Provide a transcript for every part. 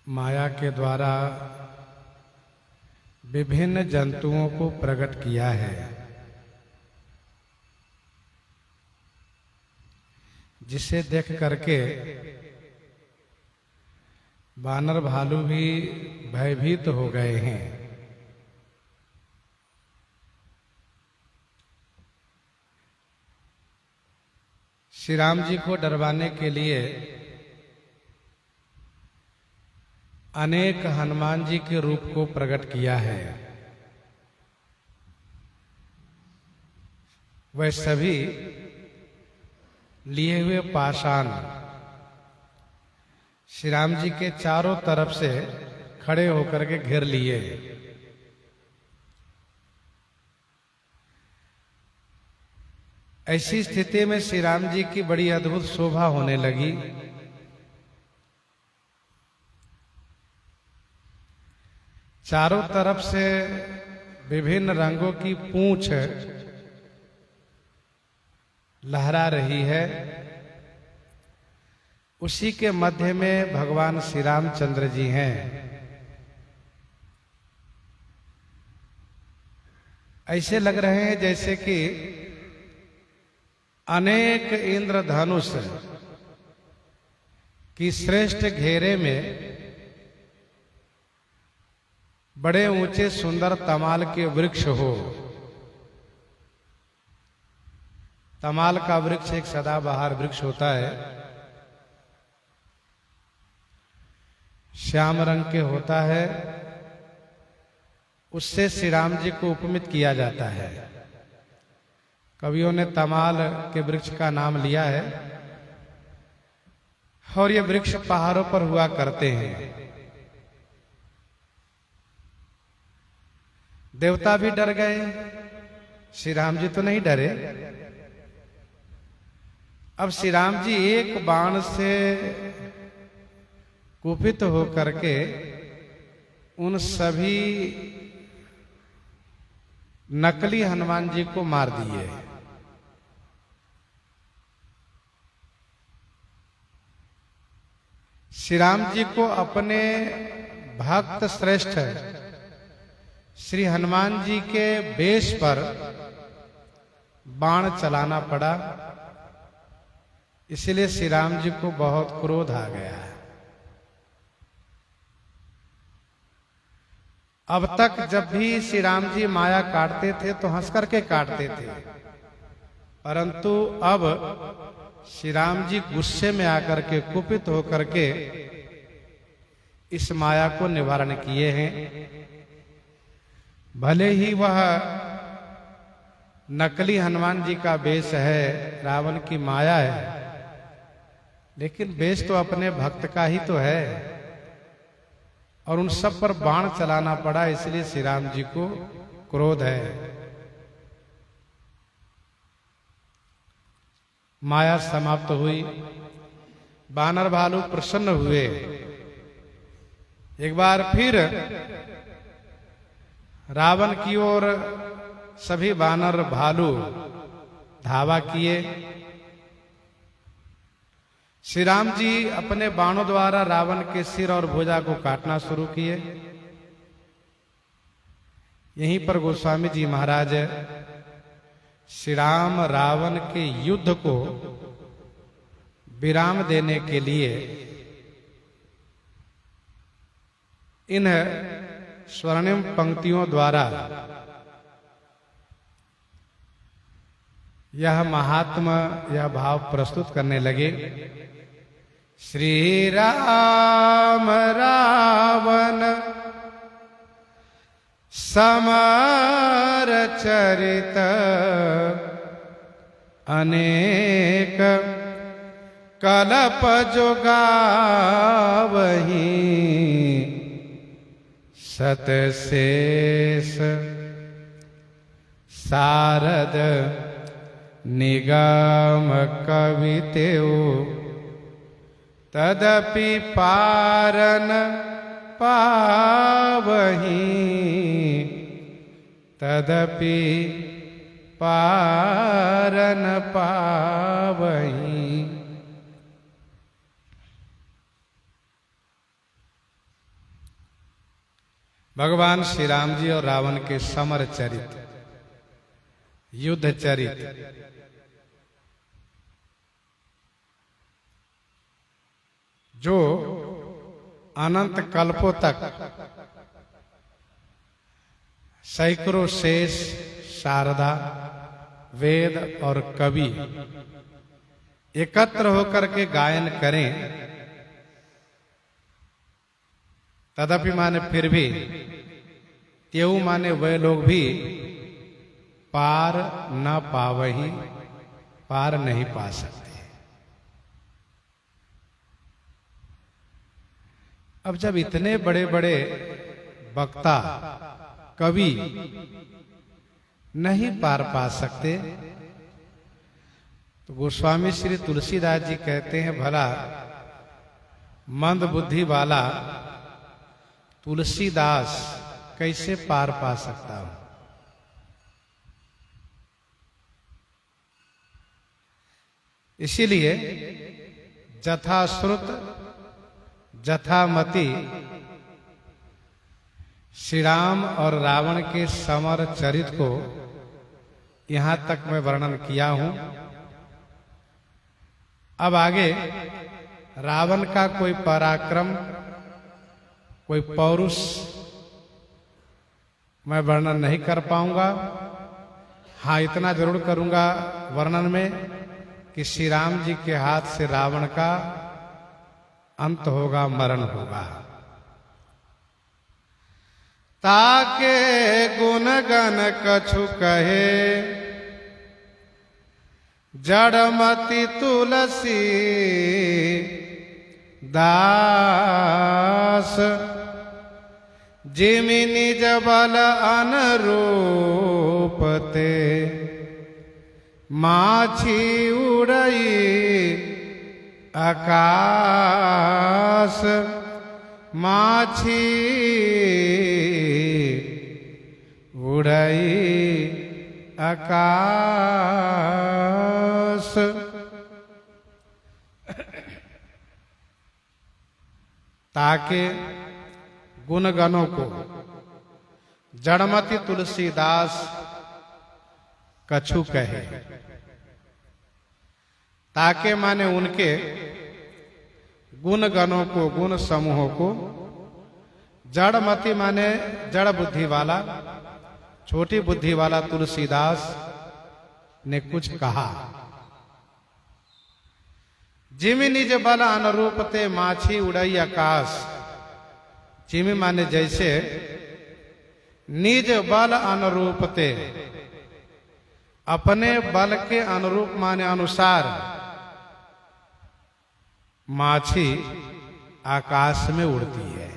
माया के द्वारा विभिन्न जंतुओं को प्रकट किया है, जिसे देख करके वानर भालू भी भयभीत हो गए हैं। श्री राम जी को डरवाने के लिए अनेक हनुमान जी के रूप को प्रकट किया है। वह सभी लिए हुए पाषाण श्री राम जी के चारों तरफ से खड़े होकर के घेर लिए। ऐसी स्थिति में श्री राम जी की बड़ी अद्भुत शोभा होने लगी। चारों तरफ से विभिन्न रंगों की पूंछ लहरा रही है। उसी के मध्य में भगवान श्री रामचंद्र जी हैं। ऐसे लग रहे हैं जैसे कि अनेक इंद्रधनुष की श्रेष्ठ घेरे में बड़े ऊंचे सुंदर तमाल के वृक्ष हो। तमाल का वृक्ष एक सदाबहार वृक्ष होता है, श्याम रंग के होता है। उससे श्री राम जी को उपमित किया जाता है। कवियों ने तमाल के वृक्ष का नाम लिया है और ये वृक्ष पहाड़ों पर हुआ करते हैं। देवता भी डर गए, श्री राम जी तो नहीं डरे। अब श्री राम जी एक बाण से कुपित होकर के उन सभी नकली हनुमान जी को मार दिए। श्री राम जी को अपने भक्त श्रेष्ठ श्री हनुमान जी के वेश पर बाण चलाना पड़ा। इसलिए श्री राम जी को बहुत क्रोध आ गया। अब तक जब भी श्री राम जी माया काटते थे तो हंस करके काटते थे, परंतु अब श्री राम जी गुस्से में आकर के कुपित होकर के इस माया को निवारण किए हैं। भले ही वह नकली हनुमान जी का वेश है, रावण की माया है, लेकिन वेश तो अपने भक्त का ही तो है और उन सब पर बाण चलाना पड़ा। इसलिए श्री राम जी को क्रोध है। माया समाप्त हुई, वानर भालू प्रसन्न हुए। एक बार फिर रावण की ओर सभी वानर भालू धावा किए। श्री राम जी अपने बाणों द्वारा रावण के सिर और भुजा को काटना शुरू किए। यहीं पर गोस्वामी जी महाराज श्री राम रावण के युद्ध को विराम देने के लिए इन स्वर्णिम पंक्तियों द्वारा यह महात्मा यह भाव प्रस्तुत करने लगे। श्री राम रावण समर चरित अनेक कलप जो गावहीं सतशेष सारद निगम कवितेओ तदपि पारन पावहीं तदपि पारन पावहीं। भगवान श्री राम जी और रावण के समर चरित, युद्ध चरित, जो अनंत कल्पों तक सैकड़ों शेष, शारदा, वेद और कवि एकत्र होकर के गायन करें, तदपि माने फिर भी त्यू माने वे लोग भी पार न पावही, पार नहीं पा सकते। अब जब इतने बड़े बड़े वक्ता, कवि नहीं पार पा सकते, तो गोस्वामी श्री तुलसीदास जी कहते हैं, भला मंद बुद्धि वाला तुलसीदास कैसे पार पा सकता हूं। इसीलिए जथाश्रुत जथामति श्री राम और रावण के समर चरित को यहां तक मैं वर्णन किया हूं। अब आगे रावण का कोई पराक्रम, कोई पौरुष मैं वर्णन नहीं कर पाऊंगा। हाँ, इतना जरूर करूंगा वर्णन में कि श्री राम जी के हाथ से रावण का अंत होगा, मरण होगा। ताके गुण गण कछु कहे, जड़मति तुलसी दास, जिमि निज बल अनुरूपते, माछी उड़ई आकाश, माछी उड़ई आकाश। ताके गुणगणों को जड़मति तुलसीदास कछु कहे। ताके माने उनके गुण गणों को, गुण समूहों को, जड़मति माने जड़ बुद्धि वाला, छोटी बुद्धि वाला तुलसीदास ने कुछ कहा। जिमि निज बल अनुरूपते, माछी उड़ई आकाश। जिमि माने जैसे, निज बल अनुरूपते, अपने बल के अनुरूप माने अनुसार माछी आकाश में उड़ती है।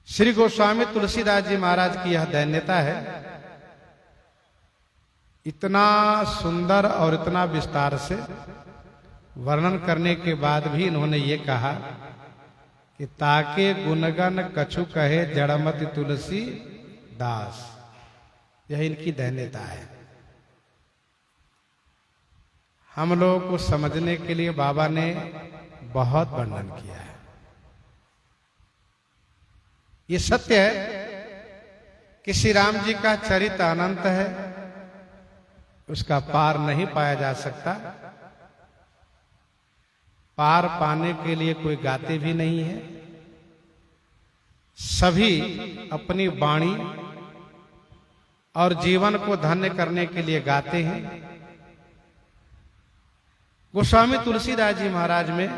श्री गोस्वामी तुलसीदास जी महाराज की यह दैन्यता है। इतना सुंदर और इतना विस्तार से वर्णन करने के बाद भी इन्होंने ये कहा कि ताके गुणगण कछु कहे, जड़मति तुलसी दास। यह इनकी दैन्यता है। हम लोगों को समझने के लिए बाबा ने बहुत वर्णन किया है। ये सत्य है कि श्री राम जी का चरित्र अनंत है, उसका पार नहीं पाया जा सकता। पार पाने के लिए कोई गाते भी नहीं है। सभी अपनी वाणी और जीवन को धन्य करने के लिए गाते हैं। गोस्वामी तुलसीदास जी महाराज में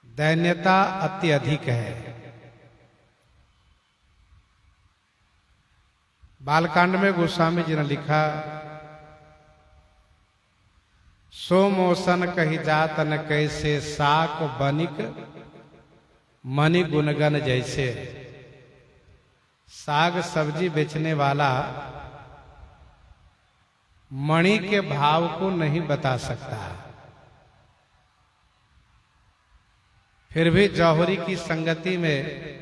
दैन्यता अत्यधिक है। बालकांड में गोस्वामी जी ने लिखा, सोमोसन कही जात न कैसे, साक बनिक मणि गुणगन जैसे। साग सब्जी बेचने वाला मणि के भाव को नहीं बता सकता, फिर भी जौहरी की संगति में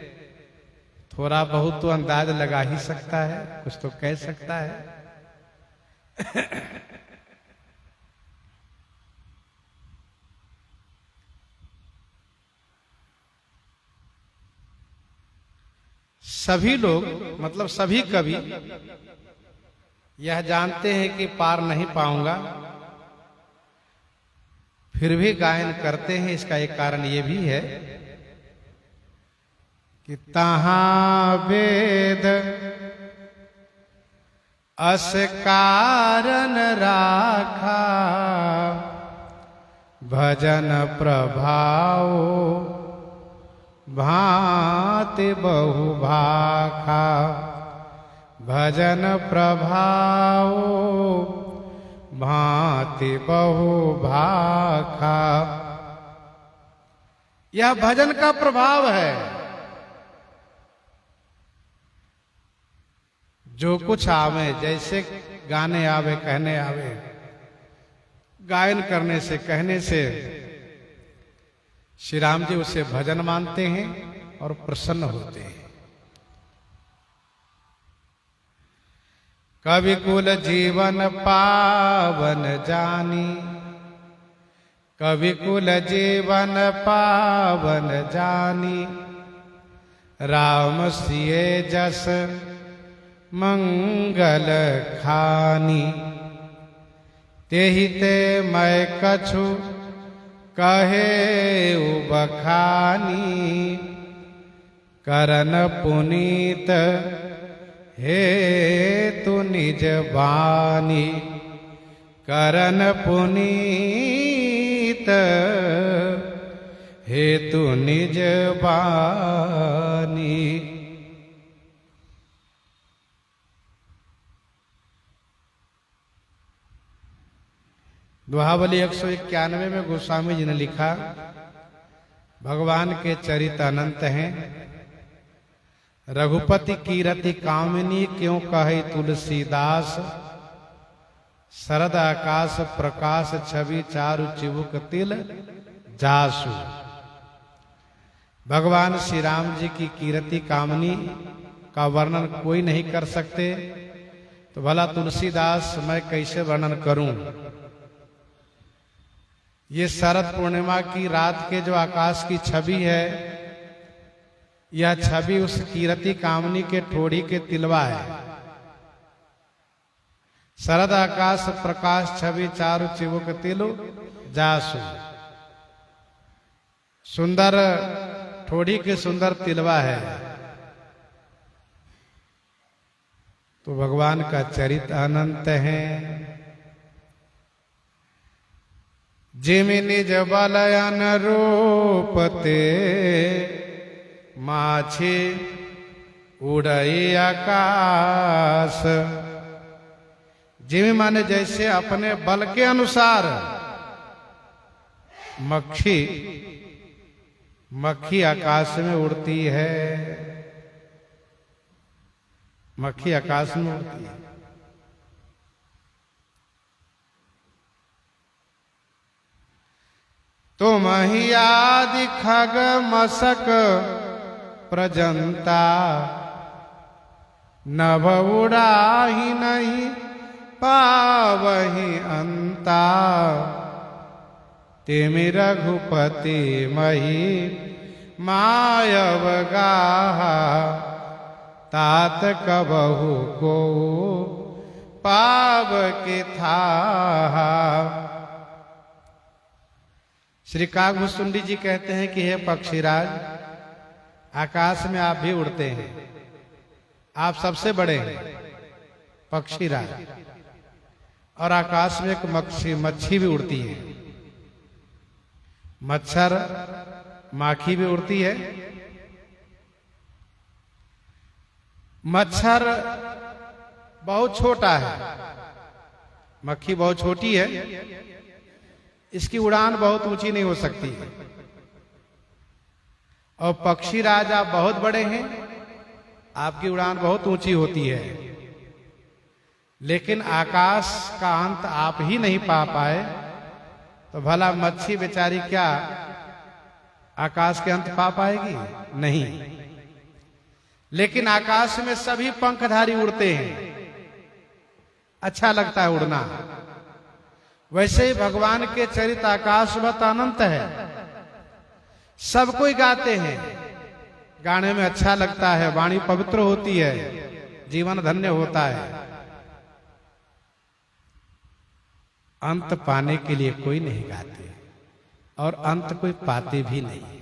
थोड़ा बहुत तो अंदाज लगा ही सकता है, कुछ तो कह सकता है। सभी लोग मतलब सभी कवि यह जानते हैं कि पार नहीं पाऊंगा, फिर भी गायन करते हैं। इसका एक कारण ये भी है कि तहां वेद अस कारण राखा, भजन प्रभाव भांति बहु भाखा, भजन प्रभाव भांति बहु भाखा। यह भजन का प्रभाव है। जो कुछ आवे, जैसे गाने आवे, कहने आवे, गायन करने से, कहने से श्री राम जी उसे भजन मानते हैं और प्रसन्न होते हैं। कवि कुल जीवन पावन जानी, कवि कुल जीवन पावन जानी, राम सिए जस मंगल खानी। तेहि ते मैं कछु कहे बखानी, करन पुनीत हे तु निज बानी, करन पुनीत हे तु निज बानी। दोहावली 191 में गोस्वामी जी ने लिखा, भगवान के चरित अनंत हैं, रघुपति कीरति कामिनी क्यों कहे तुलसीदास, शरद आकाश प्रकाश छवि चारु चिबुक तिल जासु। भगवान श्री राम जी की कीरति कामनी का वर्णन कोई नहीं कर सकते, तो भला तुलसीदास मैं कैसे वर्णन करूं। ये शरद पूर्णिमा की रात के जो आकाश की छवि है, यह छवि उस कीरति कामनी के ठोड़ी के तिलवा है। शरद आकाश प्रकाश छवि चारु चिबुक तिलु जासु। सुंदर ठोड़ी के सुंदर तिलवा है। तो भगवान का चरित अनंत है। जिमि निज बलयन रूपते, माछी उड़ई आकाश। जिमि माने जैसे अपने बल के अनुसार मक्खी आकाश में उड़ती है, मक्खी आकाश में उड़ती है। तुम ही आदि खग मसक प्रजंता, नभ उड़ाही नहीं पावही अंता। तिमि रघुपति मही मायव गाहा, तात कबहु को पाव के था। श्री कागभूषुंडी जी कहते हैं कि हे पक्षीराज, आकाश में आप भी उड़ते हैं, आप सबसे बड़े हैं पक्षीराज। और आकाश में एक मच्छी भी उड़ती है, मच्छर माखी भी उड़ती है। मच्छर बहुत छोटा है, मक्खी बहुत छोटी है, इसकी उड़ान बहुत ऊंची नहीं हो सकती है। और पक्षी राज आप बहुत बड़े हैं, आपकी उड़ान बहुत ऊंची होती है। लेकिन आकाश का अंत आप ही नहीं पा पाए, तो भला मच्छी बेचारी क्या आकाश के अंत पा पाएगी? नहीं। लेकिन आकाश में सभी पंखधारी उड़ते हैं, अच्छा लगता है उड़ना। वैसे ही भगवान के चरित आकाशवत अनंत है, सब कोई गाते हैं। गाने में अच्छा लगता है, वाणी पवित्र होती है, जीवन धन्य होता है। अंत पाने के लिए कोई नहीं गाते और अंत कोई पाते भी नहीं।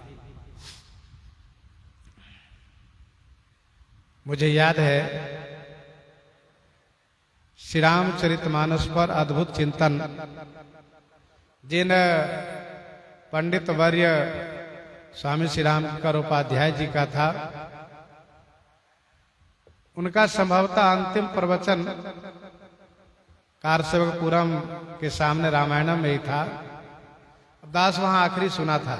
मुझे याद है श्री रामचरितमानस पर अद्भुत चिंतन जिन पंडित वर्य स्वामी श्री राम कर उपाध्याय जी का था, उनका संभवतः अंतिम प्रवचन कारसेवकपुरम के सामने रामायणम में ही था। दास वहां आखिरी सुना था।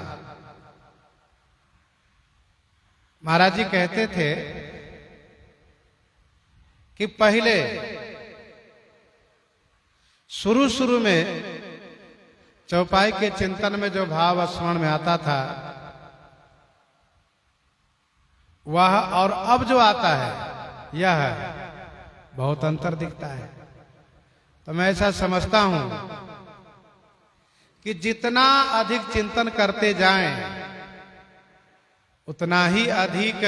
महाराज जी कहते थे कि पहले शुरू में चौपाई के चिंतन में जो भाव स्मरण में आता था वह और अब जो आता है यह बहुत अंतर दिखता है। तो मैं ऐसा समझता हूं कि जितना अधिक चिंतन करते जाएं उतना ही अधिक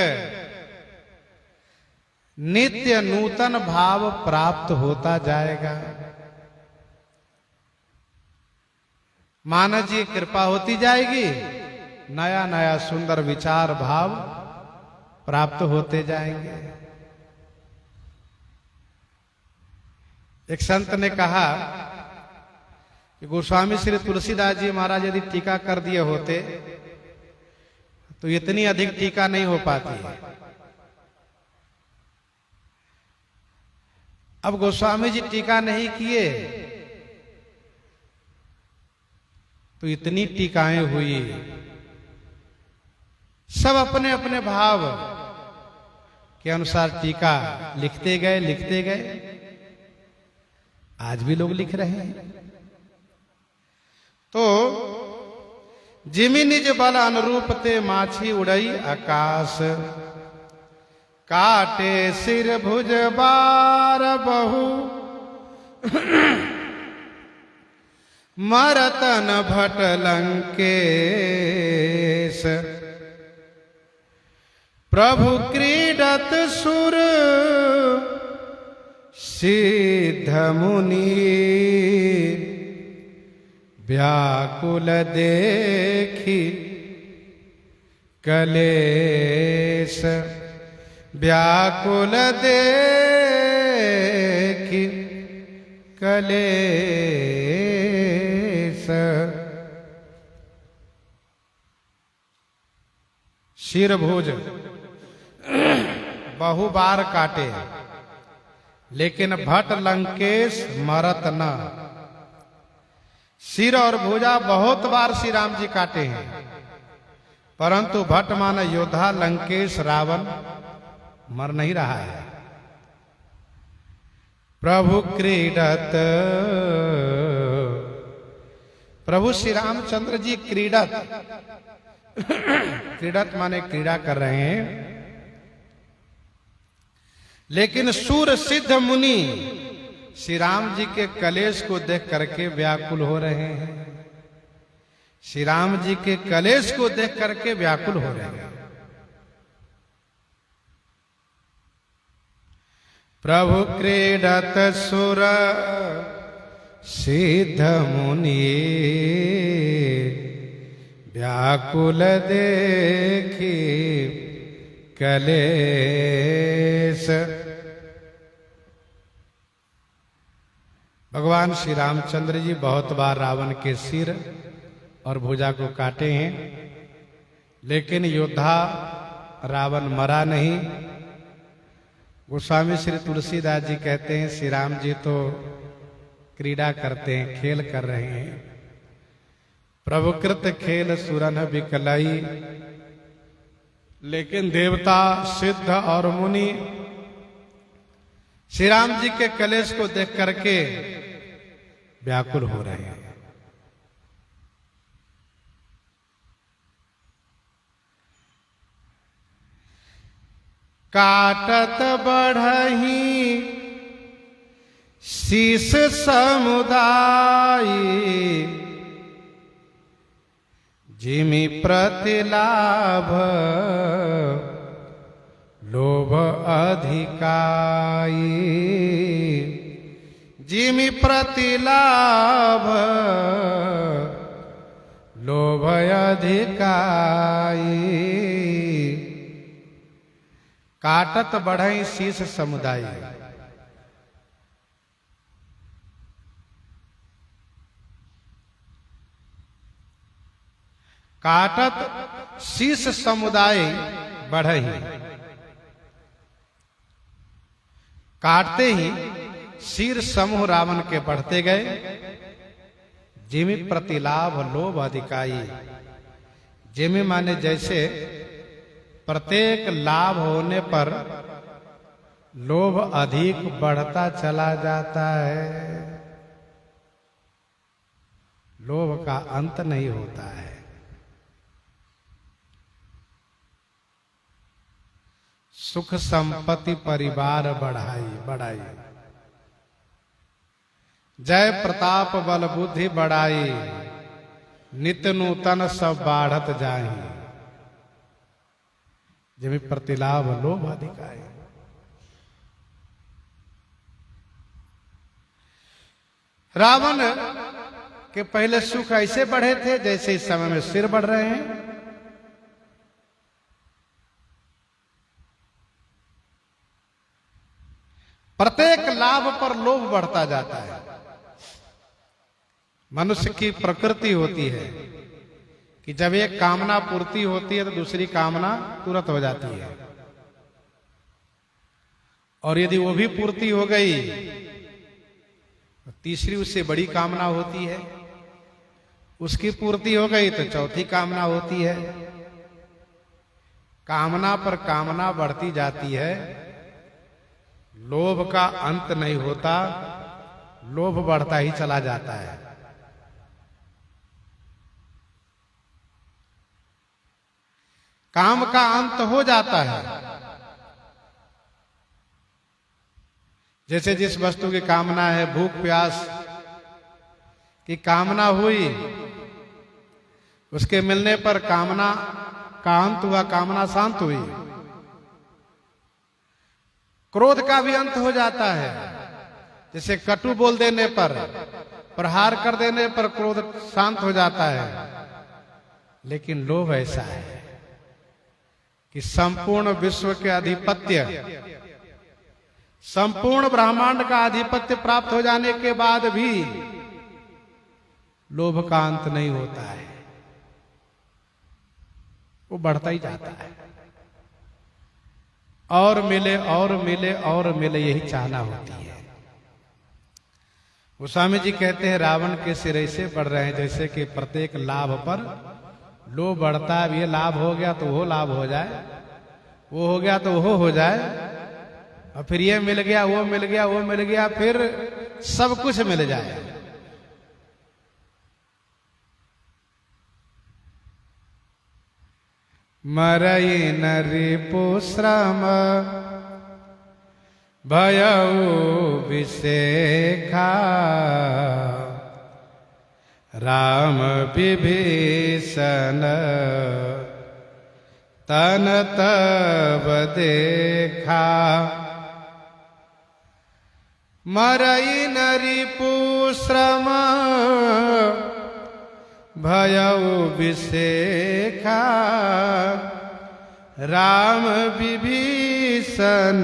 नित्य नूतन भाव प्राप्त होता जाएगा। मानव जी कृपा होती जाएगी, नया नया सुंदर विचार भाव प्राप्त होते जाएंगे। एक संत ने कहा कि गोस्वामी श्री तुलसीदास जी महाराज यदि टीका कर दिए होते तो इतनी अधिक टीका नहीं हो पाती। अब गोस्वामी जी टीका नहीं किए तो इतनी टीकाएं हुई। सब अपने अपने भाव के अनुसार टीका लिखते गए। आज भी लोग लिख रहे हैं। तो जिमि निज बल अनुरूप ते माछी उड़ई आकाश, काटे सिर भुज बार बहु मरतन भट लंकेश, प्रभु क्रीडत सुर सिद्ध मुनि, व्याकुल देखी कलेश, व्याकुल देखी कलेश। शिर भुज बहु बार काटे लेकिन भट लंकेश मरत न। सिर और भुजा बहुत बार श्री राम जी काटे हैं, परंतु भट मान योद्धा लंकेश रावण मर नहीं रहा है। प्रभु क्रीडत, प्रभु श्री रामचंद्र जी क्रीडत क्रीडत माने क्रीड़ा कर रहे हैं। लेकिन सूर सिद्ध मुनि श्री राम जी के कलेश को देख करके व्याकुल हो रहे हैं। श्री राम जी के कलेश को देख करके व्याकुल हो रहे हैं। प्रभु क्रीडत सुर सिद्ध मुनि, व्याकुल देखी कलेश। भगवान श्री रामचंद्र जी बहुत बार रावण के सिर और भुजा को काटे हैं, लेकिन योद्धा रावण मरा नहीं। गोस्वामी श्री तुलसीदास जी कहते हैं श्री राम जी तो क्रीड़ा करते हैं, खेल कर रहे हैं। प्रभुकृत खेल सुरन विकलई, लेकिन देवता सिद्ध और मुनि श्री राम जी के कलेश को देख करके व्याकुल हो रहे हैं। काटत बढ़ही शीस समुदाय, जिमि प्रतिलाभ लोभ अधिकाई, जिमि प्रतिलाभ लोभ अधिकाई। काटत बढ़ई शीस समुदाय, काटत शीस समुदाय बढ़ई। काटते ही शीर समूह रावण के बढ़ते गए। जिमि प्रतिलाभ लोभ अधिकाई, जिमि माने जैसे प्रत्येक लाभ होने पर लोभ अधिक बढ़ता चला जाता है, लोभ का अंत नहीं होता है। सुख संपत्ति परिवार बढ़ाई, जय प्रताप बल बुद्धि बढ़ाई, नित्य नूतन सब बाढ़त जाहि। जिमि प्रतिलाभ लोभ अधिकाई। रावण के पहले सुख ऐसे बढ़े थे जैसे इस समय में सिर बढ़ रहे हैं। प्रत्येक लाभ पर लोभ बढ़ता जाता है। मनुष्य की प्रकृति होती है कि जब एक कामना पूर्ति होती है तो दूसरी कामना तुरंत हो जाती है, और यदि वो भी पूर्ति हो गई तो तीसरी उससे बड़ी कामना होती है, उसकी पूर्ति हो गई तो चौथी कामना होती है। कामना पर कामना बढ़ती जाती है, लोभ का अंत नहीं होता, लोभ बढ़ता ही चला जाता है। काम का अंत हो जाता है। जैसे जिस वस्तु की कामना है, भूख प्यास की कामना हुई, उसके मिलने पर कामना का अंत हुआ, कामना शांत हुई। क्रोध का भी अंत हो जाता है। जैसे कटु बोल देने पर, प्रहार कर देने पर क्रोध शांत हो जाता है। लेकिन लोभ ऐसा है कि संपूर्ण विश्व के आधिपत्य, संपूर्ण ब्रह्मांड का आधिपत्य प्राप्त हो जाने के बाद भी लोभ का अंत नहीं होता है, वो बढ़ता ही जाता है। और मिले और मिले और मिले, यही चाहना होती है। गोस्वामी जी कहते हैं रावण के सिर ऐसे बढ़ रहे हैं जैसे कि प्रत्येक लाभ पर लोभ बढ़ता है। ये लाभ हो गया तो वो लाभ हो जाए, वो हो गया तो वो हो जाए, और फिर ये मिल गया, वो मिल गया, वो मिल गया, फिर सब कुछ मिल जाए। मरई नरिपु श्रम भयउ विषेखा, राम विभीषण तन तब देखा। मरई नरिपु श्रम भयउ विषेखा, राम विभीषण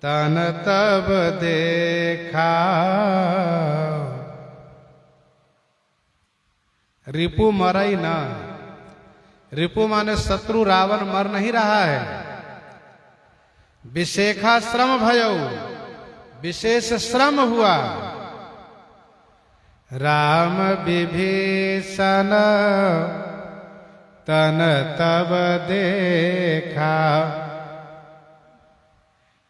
तन तब देखा। रिपु मरई न, रिपु माने शत्रु रावण मर नहीं रहा है। विषेखा श्रम भयउ, विशेष श्रम हुआ। राम विभीषण तन तब देखा।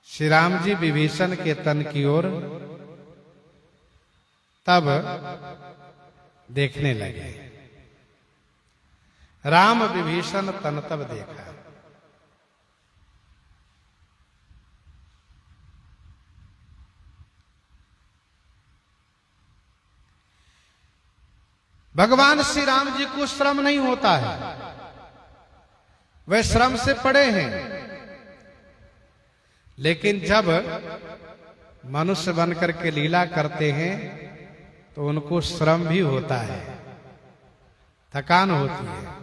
श्री राम जी विभीषण के तन की ओर तब देखने लगे। राम विभीषण तन तब देखा। भगवान श्री राम जी को श्रम नहीं होता है, वे श्रम से पड़े हैं, लेकिन जब मनुष्य बनकर के लीला करते हैं तो उनको श्रम भी होता है, थकान होती है।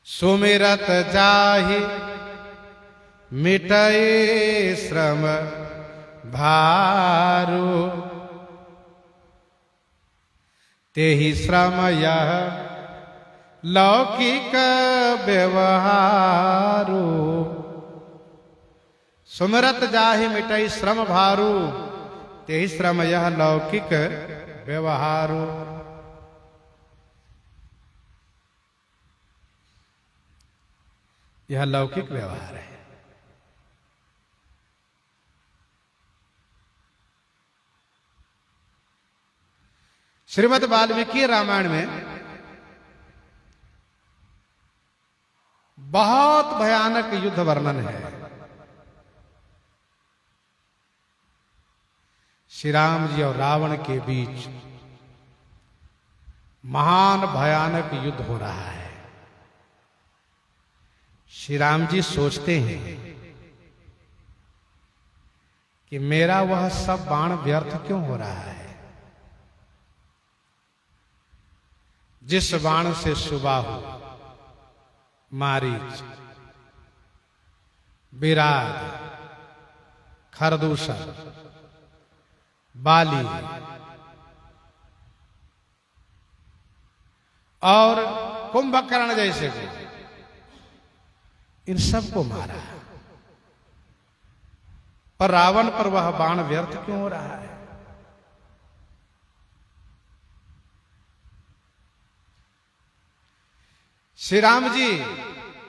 सुमिरत जाहि मिटए श्रम भारो, तेहि श्रम यह लौकिक व्यवहारो। सुमिरत जाहि मिटई श्रम भारू, तेहि श्रम यह लौकिक व्यवहारो। यह लौकिक व्यवहार है। श्रीमद् वाल्मीकि रामायण में बहुत भयानक युद्ध वर्णन है। श्री राम जी और रावण के बीच महान भयानक युद्ध हो रहा है। श्री राम जी सोचते हैं कि मेरा वह सब बाण व्यर्थ क्यों हो रहा है। जिस बाण से सुबाहु, मारीच, विराट, खरदूषण, बाली और कुंभकर्ण जैसे को, इन सबको मारा, पर रावण पर वह बाण व्यर्थ क्यों हो रहा है। श्री राम जी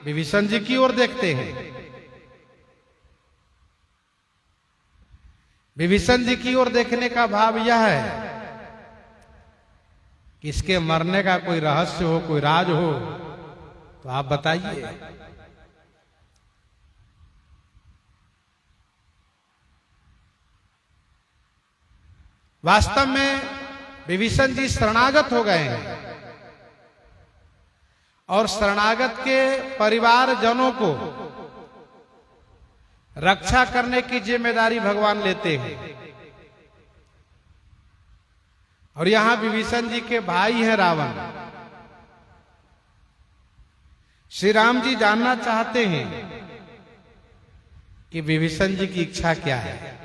विभीषण जी की ओर देखते हैं। विभीषण जी की ओर देखने का भाव यह है कि इसके मरने का कोई रहस्य हो, कोई राज हो तो आप बताइए। वास्तव में विभीषण जी शरणागत हो गए हैं और शरणागत के परिवारजनों को रक्षा करने की जिम्मेदारी भगवान लेते हैं। और यहां विभीषण जी के भाई हैं रावण। श्री राम जी जानना चाहते हैं कि विभीषण जी की इच्छा क्या है।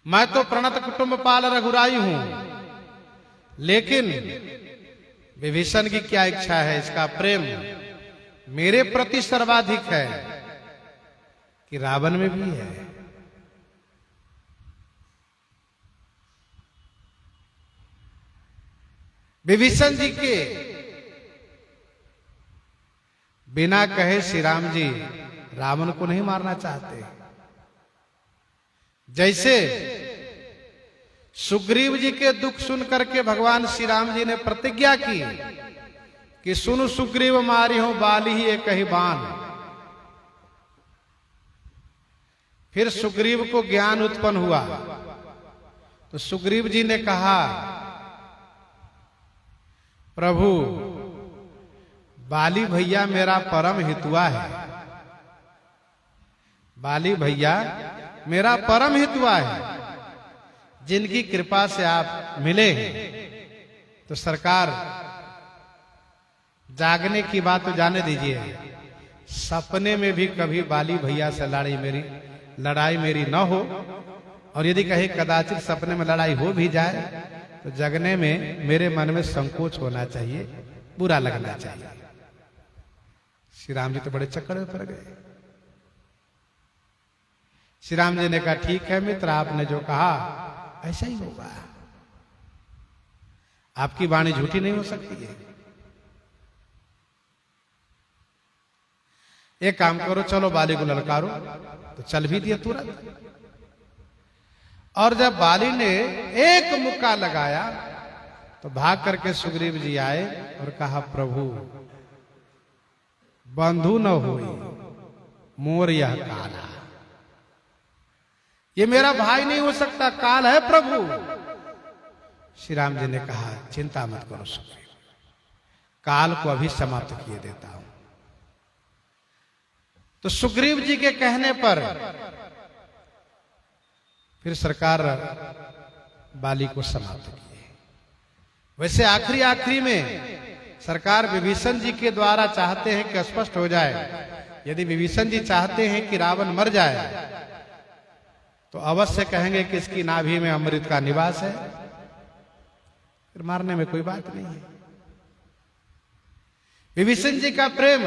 मैं तो प्रणत कुटुंब पाल रघुराई हूं, लेकिन विभीषण की क्या इच्छा है, इसका प्रेम मेरे प्रति सर्वाधिक है कि रावण में भी है। विभीषण जी के बिना कहे श्री राम जी रावण को नहीं मारना चाहते। जैसे सुग्रीव जी के दुख सुन करके भगवान श्री राम जी ने प्रतिज्ञा की कि सुन सुग्रीव मारी हो बाली ही एक ही बाण। फिर सुग्रीव को ज्ञान उत्पन्न हुआ तो सुग्रीव जी ने कहा, प्रभु बाली भैया मेरा परम हितुआ है, बाली भैया मेरा परम हितुआ है, जिनकी कृपा से आप मिले हैं। तो सरकार जागने की बात तो जाने दीजिए, सपने में भी कभी बाली भैया से लड़ाई मेरी न हो, और यदि कहीं कदाचित सपने में लड़ाई हो भी जाए तो जगने में मेरे मन में संकोच होना चाहिए, बुरा लगना चाहिए। श्री राम जी तो बड़े चक्कर में पड़ गए। श्री राम जी ने कहा, ठीक है मित्र, आपने जो कहा ऐसा ही होगा, आपकी वाणी झूठी नहीं हो सकती है। एक काम करो, चलो बाली को ललकारो। तो चल भी दिया तुरंत। और जब बाली ने एक मुक्का लगाया तो भाग करके सुग्रीव जी आए और कहा, प्रभु बंधु न होई मोर यह काला, ये मेरा भाई नहीं हो सकता, काल है प्रभु। श्री राम जी ने कहा चिंता मत करो सुग्रीव, काल को अभी समाप्त किए देता हूं। तो सुग्रीव जी के कहने पर फिर सरकार बाली को समाप्त किए। वैसे आखिरी में सरकार विभीषण जी के द्वारा चाहते हैं कि स्पष्ट हो जाए, यदि विभीषण जी चाहते हैं कि रावण मर जाए तो अवश्य कहेंगे कि इसकी नाभि में अमृत का निवास है, फिर मारने में कोई बात नहीं है। विभीषण जी का प्रेम,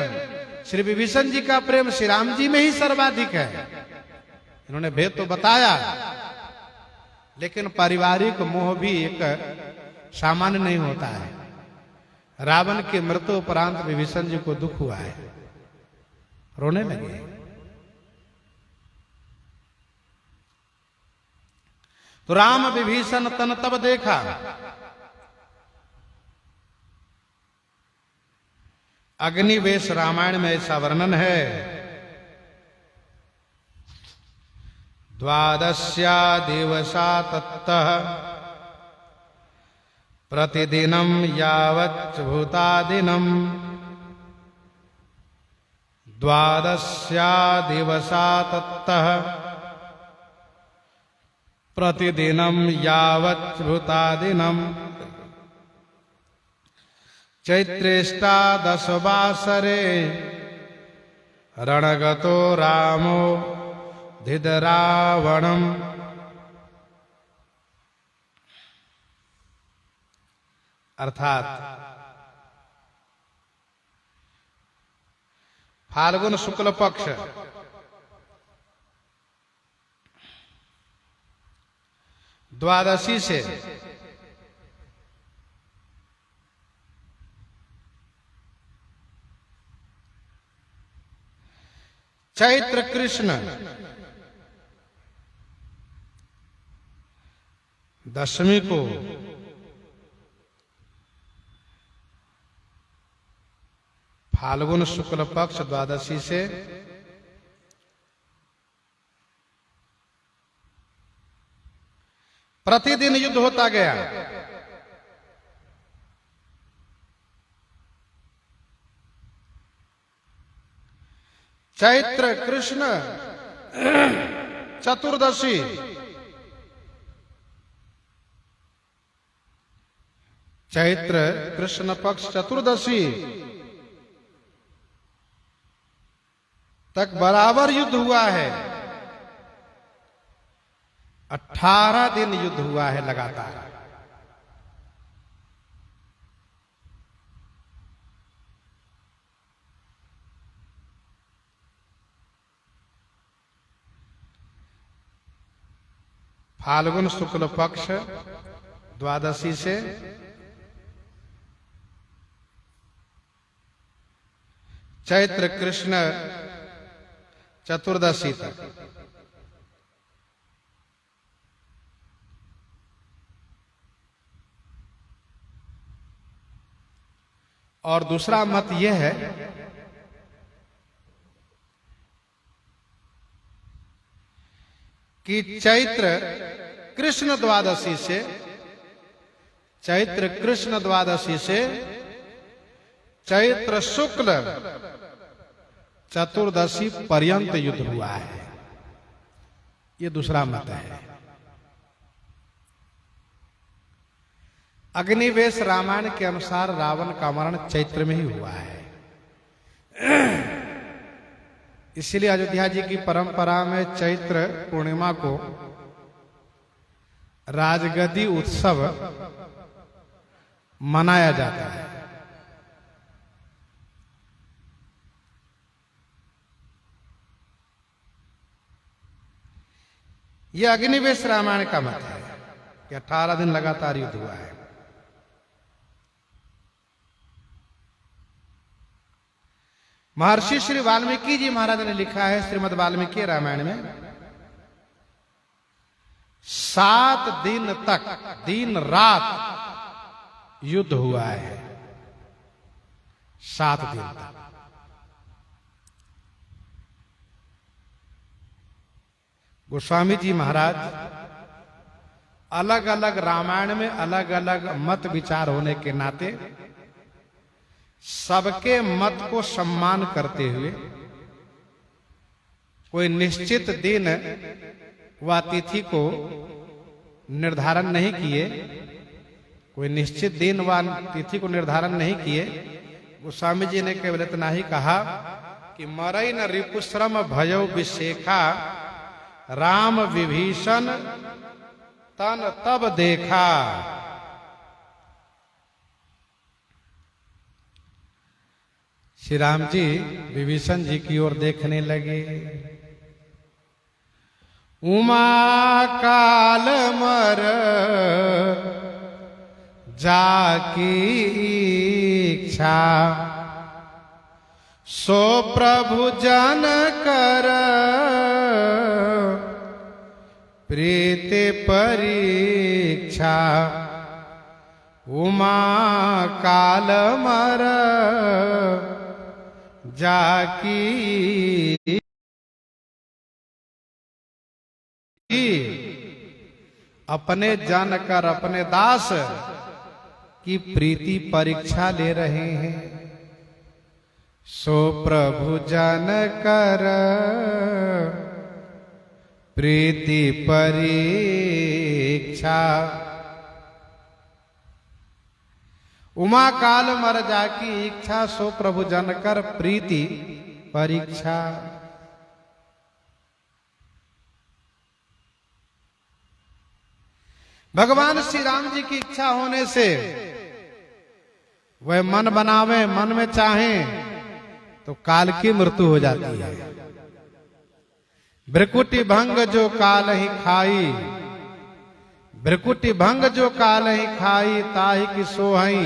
श्री विभीषण जी का प्रेम श्री राम जी में ही सर्वाधिक है। इन्होंने भेद तो बताया, लेकिन पारिवारिक मोह भी एक सामान्य नहीं होता है। रावण के मृत्यु उपरांत विभीषण जी को दुख हुआ है, रोने लगे। तो राम विभीषण तन तब देखा, अग्निवेश रामायण में ऐसा वर्णन है। द्वादश्या दिवसा तत्तः प्रतिदिनं यावत् भूतादिनं, द्वादश्या दिवसा तत्तः प्रतिदिनं यावत् भूतादिनं, चैत्रेष्टादशवासरे रणगतो रामो धिदरावणम्। अर्थात फाल्गुन शुक्ल पक्ष द्वादशी से चैत्र कृष्ण दशमी को फाल्गुन शुक्ल पक्ष द्वादशी से प्रतिदिन युद्ध होता गया। चैत्र कृष्ण चतुर्दशी चैत्र कृष्ण पक्ष चतुर्दशी तक बराबर युद्ध हुआ है। 18 दिन युद्ध हुआ है लगातार। फाल्गुन शुक्ल पक्ष द्वादशी से चैत्र कृष्ण चतुर्दशी तक। और दूसरा मत यह है कि चैत्र कृष्ण द्वादशी से चैत्र शुक्ल चतुर्दशी पर्यंत युद्ध हुआ है। ये दूसरा मत है। अग्निवेश रामायण के अनुसार रावण का मरण चैत्र में ही हुआ है। इसलिए अयोध्या जी की परंपरा में चैत्र पूर्णिमा को राजगद्दी उत्सव मनाया जाता है। यह अग्निवेश रामायण का मत है कि 18 दिन लगातार युद्ध हुआ है। महर्षि श्री वाल्मीकि जी महाराज ने लिखा है श्रीमद् वाल्मीकि रामायण में 7 दिन तक दिन रात युद्ध हुआ है। 7 दिन तक। गोस्वामी जी महाराज अलग अलग रामायण में अलग अलग मत विचार होने के नाते सबके मत को सम्मान करते हुए कोई निश्चित दिन व तिथि को निर्धारण नहीं किए, कोई निश्चित दिन व तिथि को निर्धारण नहीं किए। गोस्वामी जी ने केवल इतना ही कहा कि मरई न रिपुश्रम भयो विशेखा, राम विभीषण तन तब देखा। श्री राम जी विभीषण जी की ओर देखने लगे। उमा काल मर जाकी इच्छा, सो प्रभु जन कर प्रीति परीक्षा। उमा काल मर जाकी अपने जन कर अपने दास की प्रीति परीक्षा ले रहे हैं। सो प्रभु जन कर प्रीति परीक्षा। उमा काल मर जाकी इच्छा, सो प्रभु जन कर प्रीति परीक्षा। भगवान श्री राम जी की इच्छा होने से वह मन बनावे, मन में चाहें तो काल की मृत्यु हो जाती है। भ्रिकुटि भंग जो काल ही खाई, भ्रिकुटि भंग जो काल ही खाई, ताहि की सोहई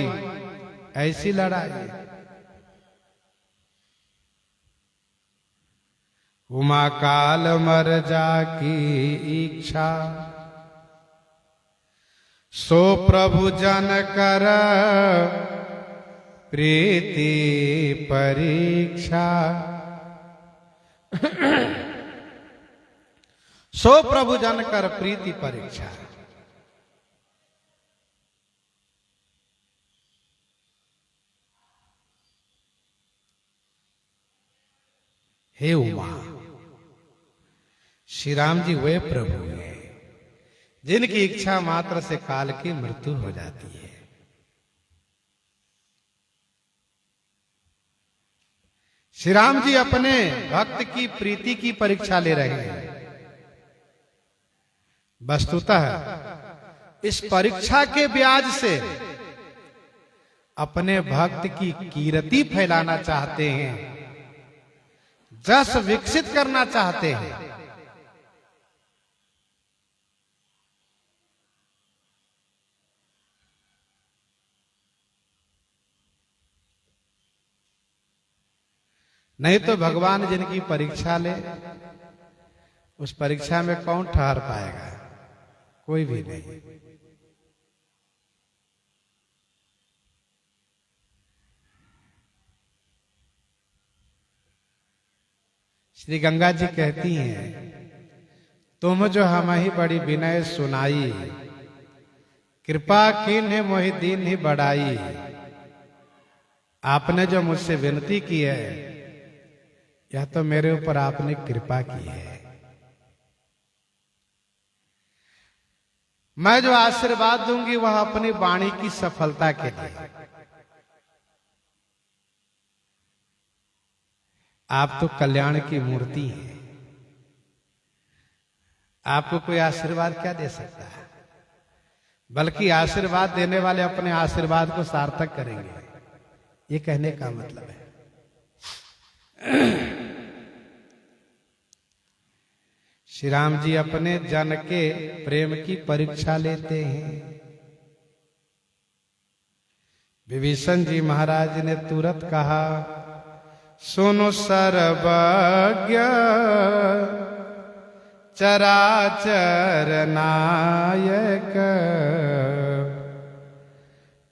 ऐसी लड़ाई। उमा काल मर जाकी इच्छा, सो प्रभु जन कर प्रीति परीक्षा। सो प्रभु जन कर प्रीति परीक्षा। हे उमा, श्री राम जी वे प्रभु हैं जिनकी इच्छा मात्र से काल की मृत्यु हो जाती है। श्री राम जी अपने भक्त की प्रीति की परीक्षा ले रहे हैं। वस्तुतः इस परीक्षा के ब्याज से अपने भक्त की कीर्ति फैलाना चाहते हैं, जस विकसित करना चाहते हैं। नहीं तो भगवान जिनकी परीक्षा ले, उस परीक्षा में कौन ठहर पाएगा? कोई भी नहीं। श्री गंगा जी कहती हैं, तुम जो हम ही बड़ी विनय सुनाई, कृपा कीन्ह मोहि दीन ही बढ़ाई। आपने जो मुझसे विनती की है, यह तो मेरे ऊपर आपने कृपा की है। मैं जो आशीर्वाद दूंगी वह अपनी वाणी की सफलता के लिए। आप तो कल्याण की मूर्ति हैं, आपको कोई आशीर्वाद क्या दे सकता है? बल्कि आशीर्वाद देने वाले अपने आशीर्वाद को सार्थक करेंगे, ये कहने का मतलब है। श्री राम जी अपने जन के प्रेम की परीक्षा लेते हैं। विभीषण जी महाराज ने तुरंत कहा, सुनो सर्वज्ञ चराचर नायक,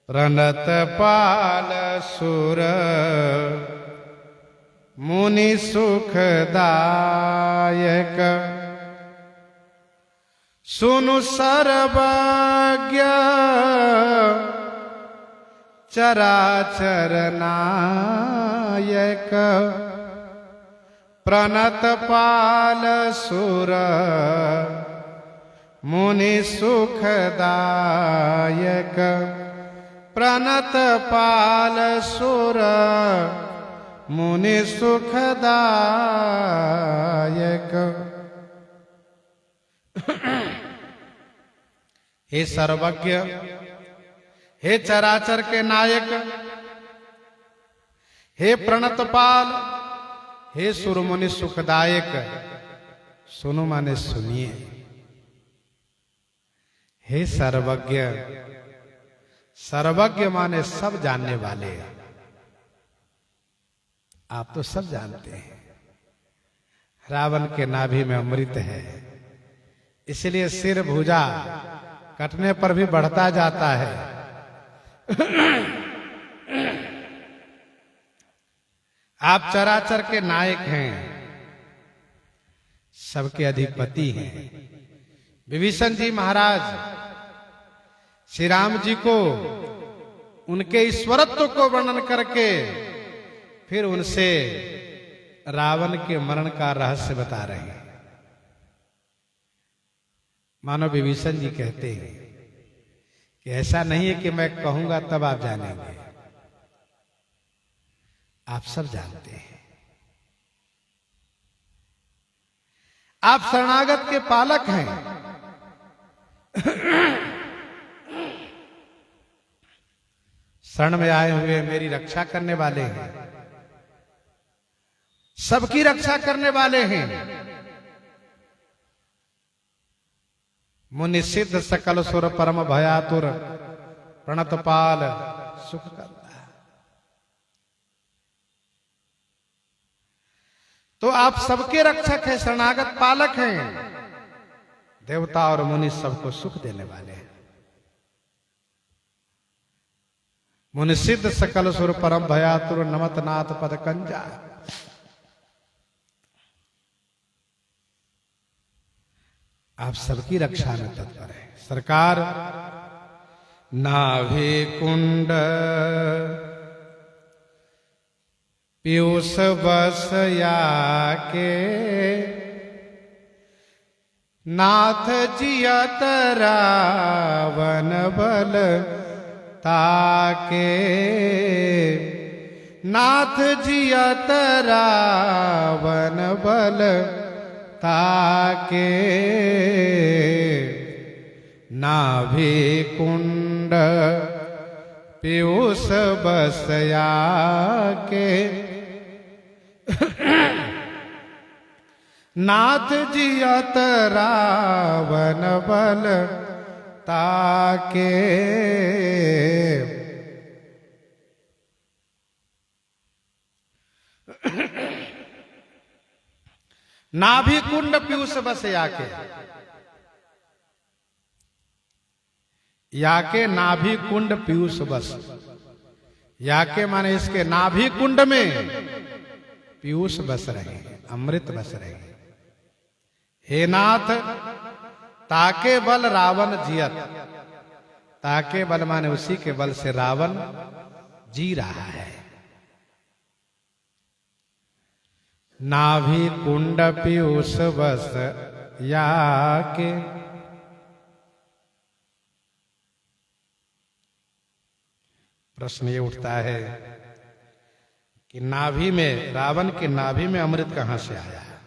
प्रणत पाल सुर मुनि सुखदायक। सुनु सर्वज्ञ चराचर नायक प्रणत पाल सुर मुनि सुखदायक प्रणत पाल सुर मुनि सुखदायक। हे सर्वज्ञ, हे चराचर के नायक, हे प्रणतपाल, हे सुरमुनि सुखदायक। सुनो माने सुनिए। हे सर्वज्ञ, सर्वज्ञ माने सब जानने वाले। आप तो सब जानते हैं रावण के नाभि में अमृत है, इसलिए सिर भुजा कटने पर भी बढ़ता जाता है। आप चराचर के नायक हैं, सबके अधिपति हैं। विभीषण जी महाराज श्री राम जी को उनके ईश्वरत्व को वर्णन करके फिर उनसे रावण के मरण का रहस्य बता रहे हैं। मानो विभीषण जी कहते हैं कि ऐसा नहीं है कि मैं कहूंगा तब आप जानेंगे, आप सब जानते हैं। आप शरणागत के पालक हैं। शरण में आए हुए मेरी रक्षा करने वाले हैं, सबकी रक्षा करने वाले हैं। मुनि सिद्ध सकल सुर परम भयातुर प्रणत पाल सुख करता। तो आप सबके रक्षक हैं, शरणागत पालक हैं। देवता और मुनि सबको सुख देने वाले हैं। मुनि सिद्ध सकल सुर परम भयातुर नमत नाथ पद कंजा। आप सबकी रक्षा में तत्पर है। सरकार नाभि कुंड पीयूष बस याके नाथ जियत रावण बल ताके नाथ जियत रावण बल ताके नाभि कुंड पीयूष बसया के नाथ जियत रावण बल ताके। नाभि कुंड पीयूष बस याके, याके नाभि कुंड पीयूष बस। याके माने इसके नाभि कुंड में पीयूष बस रहे, अमृत बस रहे। हे नाथ, ताके बल रावण जियत। ताके बल माने उसी के बल से रावण जी रहा है। नाभि कुंड पीयूष बस याके। प्रश्न ये उठता है कि नाभि में, रावण के नाभि में अमृत कहां से आया है?